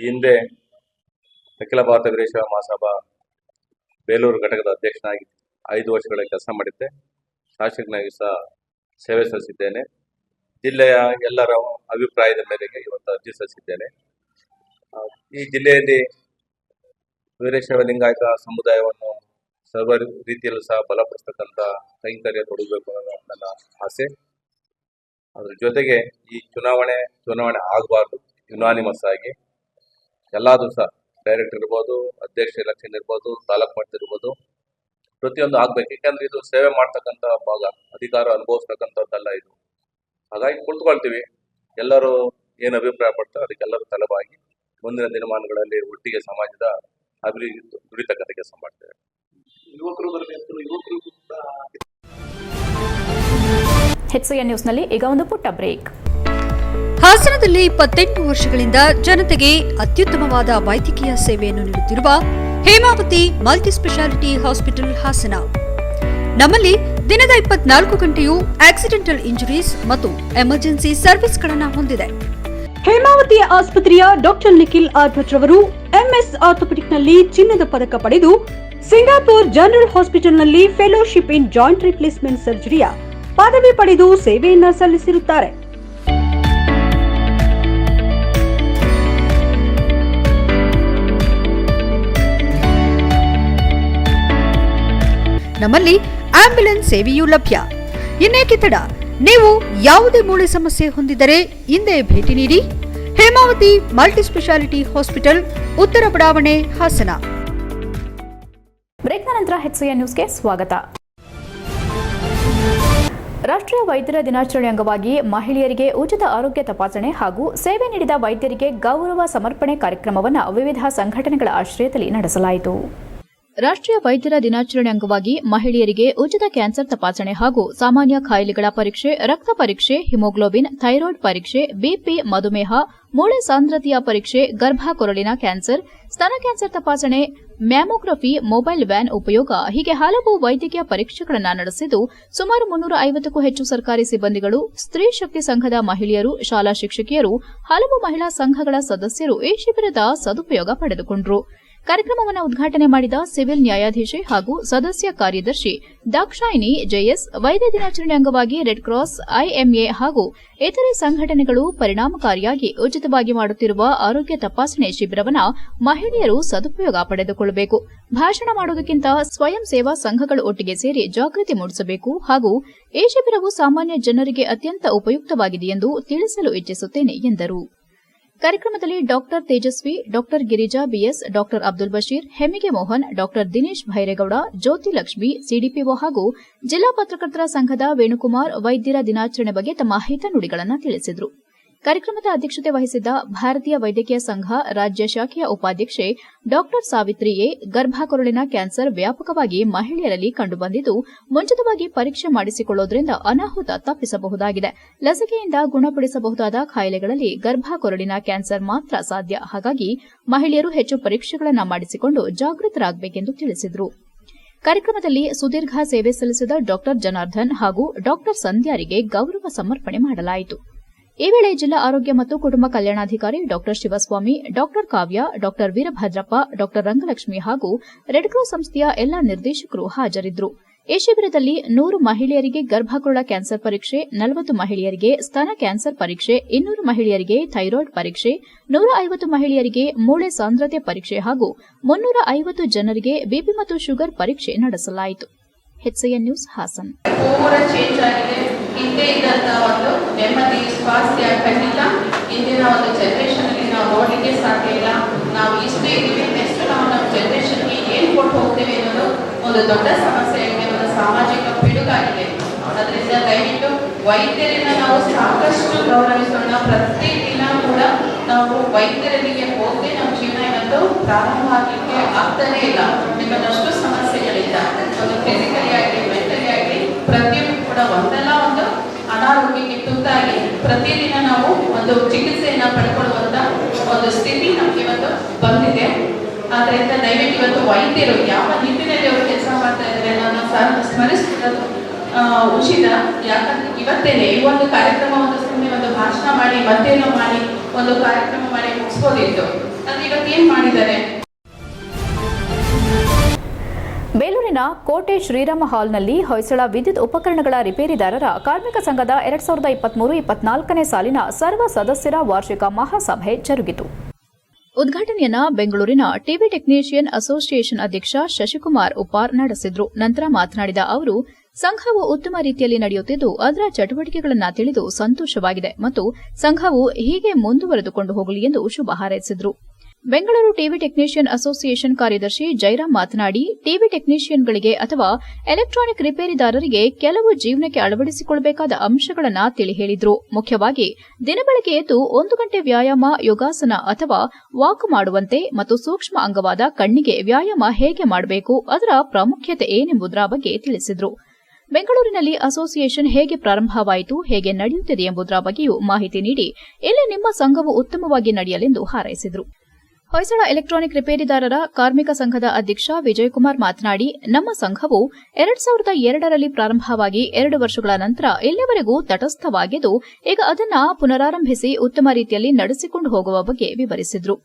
ಈ ಹಿಂದೆ ಅಖಿಲ ಭಾರತ ವೀರಶೈವ ಮಹಾಸಭಾ ಬೇಲೂರು ಘಟಕದ ಅಧ್ಯಕ್ಷನಾಗಿ 5 ವರ್ಷಗಳ ಕೆಲಸ ಮಾಡಿದ್ದೆ. ಶಾಸಕನಾಗಿ ಸಹ ಸೇವೆ ಸಲ್ಲಿಸಿದ್ದೇನೆ. ಜಿಲ್ಲೆಯ ಎಲ್ಲರ ಅಭಿಪ್ರಾಯದ ಮೇರೆಗೆ ಇವತ್ತು ಅರ್ಜಿ ಸಲ್ಲಿಸಿದ್ದೇನೆ. ಈ ಜಿಲ್ಲೆಯಲ್ಲಿ ವೀರಶೈವ ಲಿಂಗಾಯತ ಸಮುದಾಯವನ್ನು ಸರ್ವ ರೀತಿಯಲ್ಲೂ ಸಹ ಬಲಪಡಿಸ್ತಕ್ಕಂಥ ಕೈಂಕರ್ಯ ತೊಡಗಬೇಕು ಅನ್ನೋ ನನ್ನ ಆಸೆ. ಅದ್ರ ಜೊತೆಗೆ ಈ ಚುನಾವಣೆ ಆಗಬಾರ್ದು, ಯುನಾನಿಮಸ್ ಆಗಿ ಎಲ್ಲಾದರೂ ಸಹ ಡೈರೆಕ್ಟರ್ ಇರ್ಬೋದು, ಅಧ್ಯಕ್ಷ ಎಲೆಕ್ಷನ್ ಇರ್ಬೋದು, ತಾಲೂಕು ಮಟ್ಟ ಇರ್ಬೋದು, ಪ್ರತಿಯೊಂದು ಆಗ್ಬೇಕು. ಯಾಕಂದ್ರೆ ಇದು ಸೇವೆ ಮಾಡ್ತಕ್ಕಂಥ ಭಾಗ, ಅಧಿಕಾರ ಅನುಭವಿಸ್ತಕ್ಕಂಥದ್ದಲ್ಲ ಇದು. ಹಾಗಾಗಿ ಕುಳಿತುಕೊಳ್ತೀವಿ, ಎಲ್ಲರೂ ಏನು ಅಭಿಪ್ರಾಯ ಪಡ್ತಾರೆ ಅದಕ್ಕೆಲ್ಲರೂ ತಲೆಬಾಗಿ ಮುಂದಿನ ದಿನಮಾನಗಳಲ್ಲಿ ಒಟ್ಟಿಗೆ ಸಮಾಜದ ಅಭಿವೃದ್ಧಿ ದುಡಿತಕ್ಕಂಥ ಕೆಲಸ ಮಾಡ್ತೇವೆ. HCN ನ್ಯೂಸ್ನಲ್ಲಿ ಈಗ ಒಂದು ಪುಟ್ಟ ಬ್ರೇಕ್. ಹಾಸನದಲ್ಲಿ 28 ವರ್ಷಗಳಿಂದ ಜನತೆಗೆ ಅತ್ಯುತ್ತಮವಾದ ವೈದ್ಯಕೀಯ ಸೇವೆಯನ್ನು ನೀಡುತ್ತಿರುವ Hemavathi multi speciality hospital Hassan. ನಮ್ಮಲ್ಲಿ ದಿನದ 24 ಗಂಟೆಯೂ ಆಕ್ಸಿಡೆಂಟಲ್ ಇಂಜುರೀಸ್ ಮತ್ತು ಎಮರ್ಜೆನ್ಸಿ ಸರ್ವಿಸ್ಗಳನ್ನು ಹೊಂದಿದೆ. ಹೇಮಾವತಿ ಆಸ್ಪತ್ರೆಯ ಡಾಕ್ಟರ್ ನಿಖಿಲ್ ಆರ್ ಭಟ್ ರವರು MS ಆರ್ಥೋಪೆಡಿಕ್ ನಲ್ಲಿ ಚಿನ್ನದ ಪದಕ ಪಡೆದು ಸಿಂಗಾಪುರ್ ಜನರಲ್ ಹಾಸ್ಪಿಟಲ್ನಲ್ಲಿ ಫೆಲೋಶಿಪ್ ಇನ್ ಜಾಯಿಂಟ್ ರಿಪ್ಲೇಸ್ಮೆಂಟ್ ಸರ್ಜರಿಯ ಪದವಿ ಪಡೆದು ಸೇವೆಯನ್ನ ಸಲ್ಲಿಸಿರುತ್ತಾರೆ. ನಮ್ಮಲ್ಲಿ ಆಂಬ್ಯುಲೆನ್ಸ್ ಸೇವೆಯೂ ಲಭ್ಯ. ಇನ್ನೇಕೆ ತಡ? ನೀವು ಯಾವುದೇ ಮೂಳೆ ಸಮಸ್ಯೆ ಹೊಂದಿದರೆ ಹಿಂದೆ ಭೇಟಿ ನೀಡಿ. ಹೇಮಾವತಿ ಮಲ್ಟಿಸ್ಪೆಷಾಲಿಟಿ ಹಾಸ್ಪಿಟಲ್, ಉತ್ತರ ಬಡಾವಣೆ, ಹಾಸನ. ಬ್ರೇಕ್ನ ನಂತರ HCN ನ್ಯೂಸ್ಗೆ ಸ್ವಾಗತ. ರಾಷ್ಟ್ರೀಯ ವೈದ್ಯರ ದಿನಾಚರಣೆ ಅಂಗವಾಗಿ ಮಹಿಳೆಯರಿಗೆ ಉಚಿತ ಆರೋಗ್ಯ ತಪಾಸಣೆ ಹಾಗೂ ಸೇವೆ ನೀಡಿದ ವೈದ್ಯರಿಗೆ ಗೌರವ ಸಮರ್ಪಣೆ ಕಾರ್ಯಕ್ರಮವನ್ನು ವಿವಿಧ ಸಂಘಟನೆಗಳ ಆಶ್ರಯದಲ್ಲಿ ನಡೆಸಲಾಯಿತು. ರಾಷ್ಟ್ರೀಯ ವೈದ್ಯರ ದಿನಾಚರಣೆ ಅಂಗವಾಗಿ ಮಹಿಳೆಯರಿಗೆ ಉಚಿತ ಕ್ಯಾನ್ಸರ್ ತಪಾಸಣೆ ಹಾಗೂ ಸಾಮಾನ್ಯ ಕಾಯಿಲೆಗಳ ಪರೀಕ್ಷೆ, ರಕ್ತ ಪರೀಕ್ಷೆ, ಹಿಮೋಗ್ಲೋಬಿನ್, ಥೈರಾಯ್ಡ್ ಪರೀಕ್ಷೆ, ಬಿಪಿ, ಮಧುಮೇಹ, ಮೂಳೆ ಸಾಂದ್ರತೆಯ ಪರೀಕ್ಷೆ, ಗರ್ಭಕೊರಳಿನ ಕ್ಯಾನ್ಸರ್, ಸ್ತನ ಕ್ಯಾನ್ಸರ್ ತಪಾಸಣೆ, ಮ್ಯಾಮೋಗ್ರಫಿ, ಮೊಬೈಲ್ ವ್ಯಾನ್ ಉಪಯೋಗ ಹೀಗೆ ಹಲವು ವೈದ್ಯಕೀಯ ಪರೀಕ್ಷೆಗಳನ್ನು ನಡೆಸಿದ್ದು ಸುಮಾರು 350ಕ್ಕೂ ಹೆಚ್ಚು ಸರ್ಕಾರಿ ಸಿಬ್ಬಂದಿಗಳು, ಸ್ತ್ರೀ ಶಕ್ತಿ ಸಂಘದ ಮಹಿಳೆಯರು, ಶಾಲಾ ಶಿಕ್ಷಕಿಯರು, ಹಲವು ಮಹಿಳಾ ಸಂಘಗಳ ಸದಸ್ಯರು ಈ ಶಿಬಿರದ ಸದುಪಯೋಗ ಪಡೆದುಕೊಂಡರು. ಕಾರ್ಯಕ್ರಮವನ್ನು ಉದ್ಘಾಟನೆ ಮಾಡಿದ ಸಿವಿಲ್ ನ್ಯಾಯಾಧೀಶೆ ಹಾಗೂ ಸದಸ್ಯ ಕಾರ್ಯದರ್ಶಿ ದಾಕ್ಷಾಯಿನಿ ಜೆಎಸ್, ವೈದ್ಯ ದಿನಾಚರಣೆ ಅಂಗವಾಗಿ ರೆಡ್ ಕ್ರಾಸ್, ಐಎಂಎ ಹಾಗೂ ಇತರೆ ಸಂಘಟನೆಗಳು ಪರಿಣಾಮಕಾರಿಯಾಗಿ ಉಚಿತವಾಗಿ ಮಾಡುತ್ತಿರುವ ಆರೋಗ್ಯ ತಪಾಸಣೆ ಶಿಬಿರವನ್ನು ಮಹಿಳೆಯರು ಸದುಪಯೋಗ ಪಡೆದುಕೊಳ್ಳಬೇಕು. ಭಾಷಣ ಮಾಡುವುದಕ್ಕಿಂತ ಸ್ವಯಂ ಸೇವಾ ಸಂಘಗಳು ಒಟ್ಟಿಗೆ ಸೇರಿ ಜಾಗೃತಿ ಮೂಡಿಸಬೇಕು ಹಾಗೂ ಈ ಶಿಬಿರವು ಸಾಮಾನ್ಯ ಜನರಿಗೆ ಅತ್ಯಂತ ಉಪಯುಕ್ತವಾಗಿದೆ ಎಂದು ತಿಳಿಸಲು ಇಚ್ಛಿಸುತ್ತೇನೆ ಎಂದರು. ಕಾರ್ಯಕ್ರಮದಲ್ಲಿ doctor Tejaswi, doctor Girija BS, doctor Abdul Bashir, Hemmige Mohan, doctor Dinesh Byregowda, Jyothi Lakshmi, CDPO ಹಾಗೂ ಜಿಲ್ಲಾ ಪತ್ರಕರ್ತರ ಸಂಘದ ವೇಣುಕುಮಾರ್ ವೈದ್ಯರ ದಿನಾಚರಣೆ ಬಗ್ಗೆ ತಮ್ಮ ಹಿತನುಡಿಗಳನ್ನು ತಿಳಿಸಿದರು. ಕಾರ್ಯಕ್ರಮದ ಅಧ್ಯಕ್ಷತೆ ವಹಿಸಿದ್ದ ಭಾರತೀಯ ವೈದ್ಯಕೀಯ ಸಂಘ ರಾಜ್ಯ ಶಾಖೆಯ ಉಪಾಧ್ಯಕ್ಷೆ ಡಾಕ್ಟರ್ ಸಾವಿತ್ರಿ ಎ, ಗರ್ಭಕೊರಳಿನ ಕ್ಯಾನ್ಸರ್ ವ್ಯಾಪಕವಾಗಿ ಮಹಿಳೆಯರಲ್ಲಿ ಕಂಡುಬಂದಿದ್ದು ಮುಂಚಿತವಾಗಿ ಪರೀಕ್ಷೆ ಮಾಡಿಸಿಕೊಳ್ಳುವುದರಿಂದ ಅನಾಹುತ ತಪ್ಪಿಸಬಹುದಾಗಿದೆ. ಲಸಿಕೆಯಿಂದ ಗುಣಪಡಿಸಬಹುದಾದ ಕಾಯಿಲೆಗಳಲ್ಲಿ ಗರ್ಭಕೊರಳಿನ ಕ್ಯಾನ್ಸರ್ ಮಾತ್ರ ಸಾಧ್ಯ. ಹಾಗಾಗಿ ಮಹಿಳೆಯರು ಹೆಚ್ಚು ಪರೀಕ್ಷೆಗಳನ್ನು ಮಾಡಿಸಿಕೊಂಡು ಜಾಗೃತರಾಗಬೇಕೆಂದು ತಿಳಿಸಿದರು. ಕಾರ್ಯಕ್ರಮದಲ್ಲಿ ಸುದೀರ್ಘ ಸೇವೆ ಸಲ್ಲಿಸಿದ ಡಾಕ್ಟರ್ ಜನಾರ್ದನ್ ಹಾಗೂ ಡಾಕ್ಟರ್ ಸಂಧ್ಯಾರಿಗೆ ಗೌರವ ಸಮರ್ಪಣೆ ಮಾಡಲಾಯಿತು. ಈ ವೇಳೆ ಜಿಲ್ಲಾ ಆರೋಗ್ಯ ಮತ್ತು ಕುಟುಂಬ ಕಲ್ಯಾಣಾಧಿಕಾರಿ ಡಾಕ್ಟರ್ ಶಿವಸ್ವಾಮಿ, ಡಾಕ್ಟರ್ ಕಾವ್ಯ, ಡಾಕ್ಟರ್ ವೀರಭದ್ರಪ್ಪ, ಡಾಕ್ಟರ್ ರಂಗಲಕ್ಷ್ಮಿ ಹಾಗೂ ರೆಡ್ ಕ್ರಾಸ್ ಸಂಸ್ಥೆಯ ಎಲ್ಲಾ ನಿರ್ದೇಶಕರು ಹಾಜರಿದ್ದರು. ಈ ಶಿಬಿರದಲ್ಲಿ 100 ಮಹಿಳೆಯರಿಗೆ ಗರ್ಭಕೊರಳ ಕ್ಯಾನ್ಸರ್ ಪರೀಕ್ಷೆ, 40 ಮಹಿಳೆಯರಿಗೆ ಸ್ತನ ಕ್ಯಾನ್ಸರ್ ಪರೀಕ್ಷೆ, 200 ಮಹಿಳೆಯರಿಗೆ ಥೈರಾಯ್ಡ್ ಪರೀಕ್ಷೆ, 150 ಮಹಿಳೆಯರಿಗೆ ಮೂಳೆ ಸಾಂದ್ರತೆ ಪರೀಕ್ಷೆ ಹಾಗೂ 350 ಜನರಿಗೆ ಬಿಪಿ ಮತ್ತು ಶುಗರ್ ಪರೀಕ್ಷೆ ನಡೆಸಲಾಯಿತು. HCN news, Hassan. ಹಿಂದೆ ಇದ್ದಂತ ಒಂದು ನೆಮ್ಮದಿ, ಸ್ವಾಸ್ಥ್ಯ ಖಂಡಿತ ಇಂದಿನ ಒಂದು ಜನರೇಷನ್ ಅಲ್ಲಿ ನಾವು ನೋಡ್ಲಿಕ್ಕೆ ಸಾಧ್ಯ ಇಲ್ಲ. ನಾವು ಇಷ್ಟು ಇದೀವಿ, ನೆಕ್ಸ್ಟ್ ನಾವು ನಮ್ಮ ಜನರೇಷನ್ಗೆ ಏನ್ ಕೊಟ್ಟು ಹೋಗ್ತೇವೆ ಅನ್ನೋದು ಒಂದು ದೊಡ್ಡ ಸಮಸ್ಯೆ ಆಗಿದೆ, ಒಂದು ಸಾಮಾಜಿಕ ಪಿಡುಗಾಗಿದೆ. ಅದರಿಂದ ದಯವಿಟ್ಟು ವೈದ್ಯರನ್ನ ನಾವು ಸಾಕಷ್ಟು ಗೌರವಿಸೋಣ. ಪ್ರತಿದಿನ ಕೂಡ ನಾವು ವೈದ್ಯರಿಗೆ ಹೋಗದೆ ನಮ್ಮ ಜೀವನ ಇವತ್ತು ಪ್ರಾರಂಭ ಆಗಲಿಕ್ಕೆ ಆಗ್ತಾನೆ ಇಲ್ಲ. ಯಾಕಂದ್ರೆ ಅಷ್ಟು ಸಮಸ್ಯೆಗಳಿಂದ ಒಂದು ಫಿಸಿಕಲಿ ಆಗಲಿ ಮೆಂಟಲಿ ಆಗಲಿ ಪ್ರತಿಯೊಂದು ಕೂಡ ಒಂದಲ್ಲ ಒಂದು ಅನಾರೋಗ್ಯಕ್ಕೆ ತುತ್ತಾಗಿ ಪ್ರತಿದಿನ ನಾವು ಒಂದು ಚಿಕಿತ್ಸೆಯನ್ನ ಪಡ್ಕೊಳ್ಳುವಂತ ಒಂದು ಸ್ಥಿತಿ ನಮ್ಗೆ ಇವತ್ತು ಬಂದಿದೆ. ಆದ್ರಿಂದ ದಯವಿಟ್ಟು ಇವತ್ತು ವೈದ್ಯರು ಯಾವ ನಿಟ್ಟಿನಲ್ಲಿ ಅವರು ಕೆಲಸ ಮಾಡ್ತಾ ಇದ್ದಾರೆ ಅನ್ನೋದನ್ನ ಸ್ಮರಿಸಿರೋದು ಉಚಿತ. ಯಾಕಂದ್ರೆ ಇವತ್ತೇನೆ ಈ ಒಂದು ಕಾರ್ಯಕ್ರಮ ಒಂದು ಸುಮ್ಮನೆ ಒಂದು ಭಾಷಣ ಮಾಡಿ ಮತ್ತೇನೋ ಮಾಡಿ ಒಂದು ಕಾರ್ಯಕ್ರಮ ಮಾಡಿ ಮುಗಿಸ್ಬೋದಿತ್ತು. ಅಂದ್ರೆ ಇವತ್ತು ಏನ್ ಮಾಡಿದ್ದಾರೆ? ಬೇಲೂರಿನ ಕೋಟೆ ಶ್ರೀರಾಮ ಹಾಲ್ನಲ್ಲಿ ಹೊಯ್ಸಳ ವಿದ್ಯುತ್ ಉಪಕರಣಗಳ ರಿಪೇರಿದಾರರ ಕಾರ್ಮಿಕ ಸಂಘದ 2023-24ನೇ ಸಾಲಿನ ಸರ್ವ ಸದಸ್ಯರ ವಾರ್ಷಿಕ ಮಹಾಸಭೆ ಜರುಗಿತು. ಉದ್ಘಾಟನೆಯನ್ನ ಬೆಂಗಳೂರಿನ ಟಿವಿ ಟೆಕ್ನಿಷಿಯನ್ ಅಸೋಸಿಯೇಷನ್ ಅಧ್ಯಕ್ಷ ಶಶಿಕುಮಾರ್ ಉಪಾರ್ ನಡೆಸಿದ್ರು. ನಂತರ ಮಾತನಾಡಿದ ಅವರು, ಸಂಘವು ಉತ್ತಮ ರೀತಿಯಲ್ಲಿ ನಡೆಯುತ್ತಿದ್ದು ಅದರ ಚಟುವಟಿಕೆಗಳನ್ನು ತಿಳಿದು ಸಂತೋಷವಾಗಿದೆ ಮತ್ತು ಸಂಘವು ಹೀಗೆ ಮುಂದುವರೆದುಕೊಂಡು ಹೋಗಲಿ ಎಂದು ಶುಭ ಹಾರೈಸಿದರು. ಬೆಂಗಳೂರು ಟಿವಿ ಟೆಕ್ನಿಷಿಯನ್ ಅಸೋಸಿಯೇಷನ್ ಕಾರ್ಯದರ್ಶಿ ಜೈರಾಮ್ ಮಾತನಾಡಿ, ಟಿವಿ ಟೆಕ್ನಿಷಿಯನ್ಗಳಿಗೆ ಅಥವಾ ಎಲೆಕ್ಟ್ರಾನಿಕ್ ರಿಪೇರಿದಾರರಿಗೆ ಕೆಲವು ಜೀವನಕ್ಕೆ ಅಳವಡಿಸಿಕೊಳ್ಳಬೇಕಾದ ಅಂಶಗಳನ್ನು ತಿಳಿ ಹೇಳಿದ್ರು. ಮುಖ್ಯವಾಗಿ ದಿನಬೆಳಗ್ಗೆ ಎದ್ದು 1 ಗಂಟೆ ವ್ಯಾಯಾಮ, ಯೋಗಾಸನ ಅಥವಾ ವಾಕ್ ಮಾಡುವಂತೆ ಮತ್ತು ಸೂಕ್ಷ್ಮ ಅಂಗವಾದ ಕಣ್ಣಿಗೆ ವ್ಯಾಯಾಮ ಹೇಗೆ ಮಾಡಬೇಕು, ಅದರ ಪ್ರಾಮುಖ್ಯತೆ ಏನೆಂಬುದರ ಬಗ್ಗೆ ತಿಳಿಸಿದರು. ಬೆಂಗಳೂರಿನಲ್ಲಿ ಅಸೋಸಿಯೇಷನ್ ಹೇಗೆ ಪ್ರಾರಂಭವಾಯಿತು, ಹೇಗೆ ನಡೆಯುತ್ತಿದೆ ಎಂಬುದರ ಬಗ್ಗೆಯೂ ಮಾಹಿತಿ ನೀಡಿ ಇಲ್ಲಿ ನಿಮ್ಮ ಸಂಘವು ಉತ್ತಮವಾಗಿ ನಡೆಯಲೆಂದು ಹಾರೈಸಿದರು. ಹೊಯ್ಸಳ ಎಲೆಕ್ಟ್ರಾನಿಕ್ ರಿಪೇರಿದಾರರ ಕಾರ್ಮಿಕ ಸಂಘದ ಅಧ್ಯಕ್ಷ ವಿಜಯಕುಮಾರ್ ಮಾತನಾಡಿ, ನಮ್ಮ ಸಂಘವು 2002ರಲ್ಲಿ ಪ್ರಾರಂಭವಾಗಿ 2 ವರ್ಷಗಳ ನಂತರ ಇಲ್ಲಿವರೆಗೂ ತಟಸ್ಥವಾಗಿದ್ದು, ಈಗ ಅದನ್ನು ಪುನರಾರಂಭಿಸಿ ಉತ್ತಮ ರೀತಿಯಲ್ಲಿ ನಡೆಸಿಕೊಂಡು ಹೋಗುವ ಬಗ್ಗೆ ವಿವರಿಸಿದರು.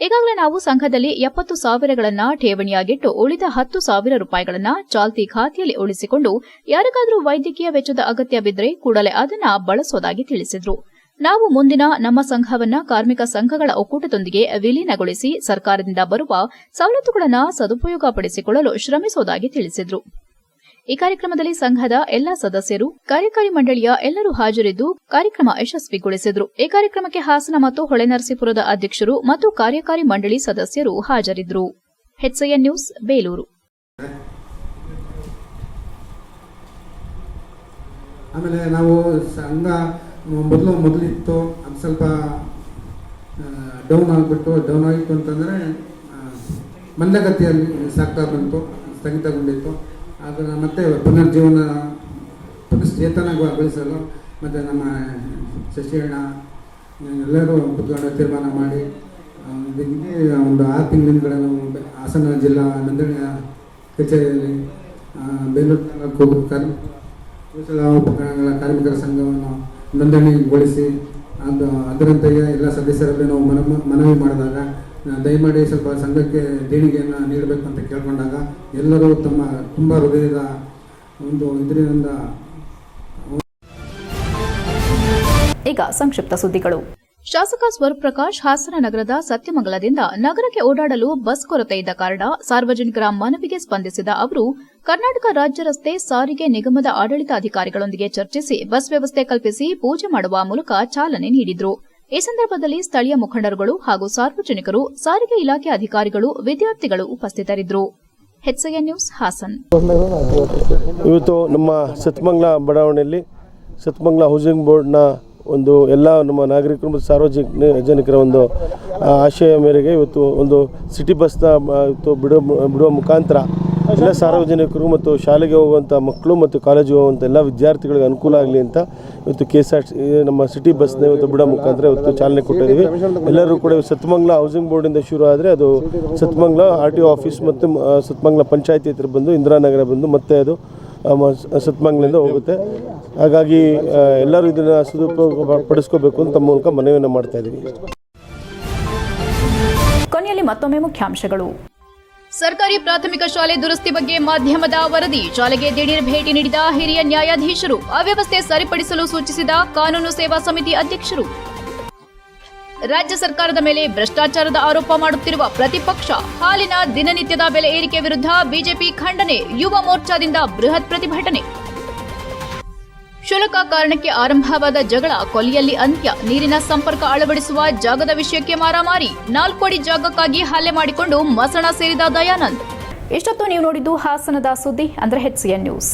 ಈಗಾಗಲೇ ನಾವು ಸಂಘದಲ್ಲಿ 70,000ಗಳನ್ನು ಠೇವಣಿಯಾಗಿಟ್ಟು ಉಳಿದ 10,000 ರೂಪಾಯಿಗಳನ್ನು ಚಾಲ್ತಿ ಖಾತೆಯಲ್ಲಿ ಉಳಿಸಿಕೊಂಡು ಯಾರಿಗಾದರೂ ವೈದ್ಯಕೀಯ ವೆಚ್ಚದ ಅಗತ್ಯ ಬಿದ್ದರೆ ಕೂಡಲೇ ಅದನ್ನು ಬಳಸೋದಾಗಿ ತಿಳಿಸಿದರು. ನಾವು ಮುಂದಿನ ನಮ್ಮ ಸಂಘವನ್ನ ಕಾರ್ಮಿಕ ಸಂಘಗಳ ಒಕ್ಕೂಟದೊಂದಿಗೆ ವಿಲೀನಗೊಳಿಸಿ ಸರ್ಕಾರದಿಂದ ಬರುವ ಸವಲತ್ತುಗಳನ್ನು ಸದುಪಯೋಗಪಡಿಸಿಕೊಳ್ಳಲು ಶ್ರಮಿಸುವುದಾಗಿ ತಿಳಿಸಿದರು. ಈ ಕಾರ್ಯಕ್ರಮದಲ್ಲಿ ಸಂಘದ ಎಲ್ಲಾ ಸದಸ್ಯರು, ಕಾರ್ಯಕಾರಿ ಮಂಡಳಿಯ ಎಲ್ಲರೂ ಹಾಜರಿದ್ದು ಕಾರ್ಯಕ್ರಮ ಯಶಸ್ವಿಗೊಳಿಸಿದರು. ಈ ಕಾರ್ಯಕ್ರಮಕ್ಕೆ ಹಾಸನ ಮತ್ತು ಹೊಳೆನರಸೀಪುರದ ಅಧ್ಯಕ್ಷರು ಮತ್ತು ಕಾರ್ಯಕಾರಿ ಮಂಡಳಿ ಸದಸ್ಯರು ಹಾಜರಿದ್ದರು. HCN news, Belur. ಆಮೇಲೆ ನಾವು ಸಂಘ ಮೊದಲಿತ್ತು, ಅದು ಸ್ವಲ್ಪ ಡೌನ್ ಆಗಿತ್ತು ಅಂತಂದರೆ ಮಂದಗತಿಯಲ್ಲಿ ಸಾಗ್ತಾ ಬಂತು, ಸ್ಥಗಿತಗೊಂಡಿತ್ತು. ಅದನ್ನು ಮತ್ತೆ ಪುನಶ್ಚೇತನಗೊಳಿಸಲು ಮತ್ತು ನಮ್ಮ ಶಶಿಯಣ್ಣ ಎಲ್ಲರೂ ಕುತ್ಕೊಂಡು ತೀರ್ಮಾನ ಮಾಡಿ ಒಂದು 6 ತಿಂಗಳಿಂದ ನಾವು ಹಾಸನ ಜಿಲ್ಲಾ ನೋಂದಣಿಯ ಕಚೇರಿಯಲ್ಲಿ ಬೇಲೂರು ತಾಲೂಕು ಉಪಕರಣಗಳ ಕಾರ್ಮಿಕರ ಸಂಘವನ್ನು ನೋಂದಣಿಗೊಳಿಸಿ ಅದರಂತೆಯೇ ಎಲ್ಲ ಸದಸ್ಯರಲ್ಲಿ ನಾವು ಮನವಿ ಮಾಡಿದಾಗ ದಯಮಾಡಿ ಸ್ವಲ್ಪ ಸಂಘಕ್ಕೆ ದೇಣಿಗೆಯನ್ನು ನೀಡಬೇಕು ಅಂತ ಕೇಳ್ಕೊಂಡಾಗ ಎಲ್ಲರೂ ತುಂಬ ಹೃದಯದ ಒಂದು ಇದರಿಂದ. ಈಗ ಸಂಕ್ಷಿಪ್ತ ಸುದ್ದಿಗಳು. ಶಾಸಕ ಸ್ವರೂಪ್ ಪ್ರಕಾಶ್ ಹಾಸನ ನಗರದ ಸತ್ಯಮಂಗಲದಿಂದ ನಗರಕ್ಕೆ ಓಡಾಡಲು ಬಸ್ ಕೊರತೆ ಇದ್ದ ಕಾರಣ ಸಾರ್ವಜನಿಕರ ಮನವಿಗೆ ಸ್ಪಂದಿಸಿದ ಅವರು ಕರ್ನಾಟಕ ರಾಜ್ಯ ರಸ್ತೆ ಸಾರಿಗೆ ನಿಗಮದ ಆಡಳಿತಾಧಿಕಾರಿಗಳೊಂದಿಗೆ ಚರ್ಚಿಸಿ ಬಸ್ ವ್ಯವಸ್ಥೆ ಕಲ್ಪಿಸಿ ಪೂಜೆ ಮಾಡುವ ಮೂಲಕ ಚಾಲನೆ ನೀಡಿದರು. ಈ ಸಂದರ್ಭದಲ್ಲಿ ಸ್ಥಳೀಯ ಮುಖಂಡರುಗಳು ಹಾಗೂ ಸಾರ್ವಜನಿಕರು, ಸಾರಿಗೆ ಇಲಾಖೆ ಅಧಿಕಾರಿಗಳು, ವಿದ್ಯಾರ್ಥಿಗಳು ಉಪಸ್ಥಿತರಿದ್ದರು. HCN news, Hassan. ಇವತ್ತು ನಮ್ಮ ಸತ್ಯಮಂಗಲ ಬಡಾವಣೆಯಲ್ಲಿ ಸತ್ಯಮಂಗಲ ಹೌಸಿಂಗ್ ಬೋರ್ಡ್ನ ಒಂದು ಎಲ್ಲ ನಮ್ಮ ನಾಗರಿಕರು ಮತ್ತು ಸಾರ್ವಜನಿಕರ ಒಂದು ಆಶಯ ಮೇರೆಗೆ ಇವತ್ತು ಒಂದು ಸಿಟಿ ಬಸ್ನ ಇವತ್ತು ಬಿಡುವ ಮುಖಾಂತರ ಎಲ್ಲ ಸಾರ್ವಜನಿಕರು ಮತ್ತು ಶಾಲೆಗೆ ಹೋಗುವಂಥ ಮಕ್ಕಳು ಮತ್ತು ಕಾಲೇಜಿಗೆ ಹೋಗುವಂಥ ಎಲ್ಲ ವಿದ್ಯಾರ್ಥಿಗಳಿಗೆ ಅನುಕೂಲ ಆಗಲಿ ಅಂತ ಇವತ್ತು KSRTC ನಮ್ಮ ಸಿಟಿ ಬಸ್ನ ಇವತ್ತು ಬಿಡೋ ಮುಖಾಂತರ ಇವತ್ತು ಚಾಲನೆ ಕೊಟ್ಟಿದ್ದೀವಿ. ಎಲ್ಲರೂ ಕೂಡ ಸತ್ಯಮಂಗಲ ಹೌಸಿಂಗ್ ಬೋರ್ಡಿಂದ ಶುರು ಆದರೆ ಅದು ಸತ್ಯಮಂಗಲ RTO ಆಫೀಸ್ ಮತ್ತು ಸತ್ಯಮಂಗಲ ಪಂಚಾಯತಿ ಹತ್ರ ಬಂದು ಇಂದಿರಾನಗರ ಬಂದು ಮತ್ತೆ ಅದು ಸತ್ಯಮಂಗಲದಿಂದ ಹೋಗುತ್ತೆ. ಹಾಗಾಗಿ ಎಲ್ಲರೂ ಇದನ್ನು ಸದುಪಯೋಗ ಪಡಿಸ್ಕೋಬೇಕು ಅಂತ ಮೂಲಕ ಮನವಿಯನ್ನು ಮಾಡ್ತಾ ಇದ್ದೀವಿ. ಕೊನೆಯಲ್ಲಿ ಮತ್ತೊಮ್ಮೆ ಮುಖ್ಯಾಂಶಗಳು. ಸರ್ಕಾರಿ ಪ್ರಾಥಮಿಕ ಶಾಲೆ ದುರಸ್ತಿ ಬಗ್ಗೆ ಮಾಧ್ಯಮದ ವರದಿ. ಶಾಲೆಗೆ ದಿಢೀರ್ ಭೇಟಿ ನೀಡಿದ ಹಿರಿಯ ನ್ಯಾಯಾಧೀಶರು. ಅವ್ಯವಸ್ಥೆ ಸರಿಪಡಿಸಲು ಸೂಚಿಸಿದ ಕಾನೂನು ಸೇವಾ ಸಮಿತಿ ಅಧ್ಯಕ್ಷರು. ರಾಜ್ಯ ಸರ್ಕಾರದ ಮೇಲೆ ಭ್ರಷ್ಟಾಚಾರದ ಆರೋಪ ಮಾಡುತ್ತಿರುವ ಪ್ರತಿಪಕ್ಷ. ಹಾಲಿನ ದಿನನಿತ್ಯದ ಬೆಲೆ ಏರಿಕೆ ವಿರುದ್ಧ ಬಿಜೆಪಿ ಖಂಡನೆ. ಯುವ ಮೋರ್ಚಾದಿಂದ ಬೃಹತ್ ಪ್ರತಿಭಟನೆ. ಶುಲ್ಕ ಕಾರಣಕ್ಕೆ ಆರಂಭವಾದ ಜಗಳ ಕೊಲ್ಲಿಯಲ್ಲಿ ಅಂತ್ಯ. ನೀರಿನ ಸಂಪರ್ಕ ಅಳವಡಿಸುವ ಜಾಗದ ವಿಷಯಕ್ಕೆ ಮಾರಾಮಾರಿ. 4 ಅಡಿ ಜಾಗಕ್ಕಾಗಿ ಹಲ್ಲೆ ಮಾಡಿಕೊಂಡು ಮಸಣ ಸೇರಿದ ದಯಾನಂದ್. ಇಷ್ಟೊತ್ತು ನೀವು ನೋಡಿದ್ದು ಹಾಸನದ ಸುದ್ದಿ, ಅಂದರೆ HCN ನ್ಯೂಸ್.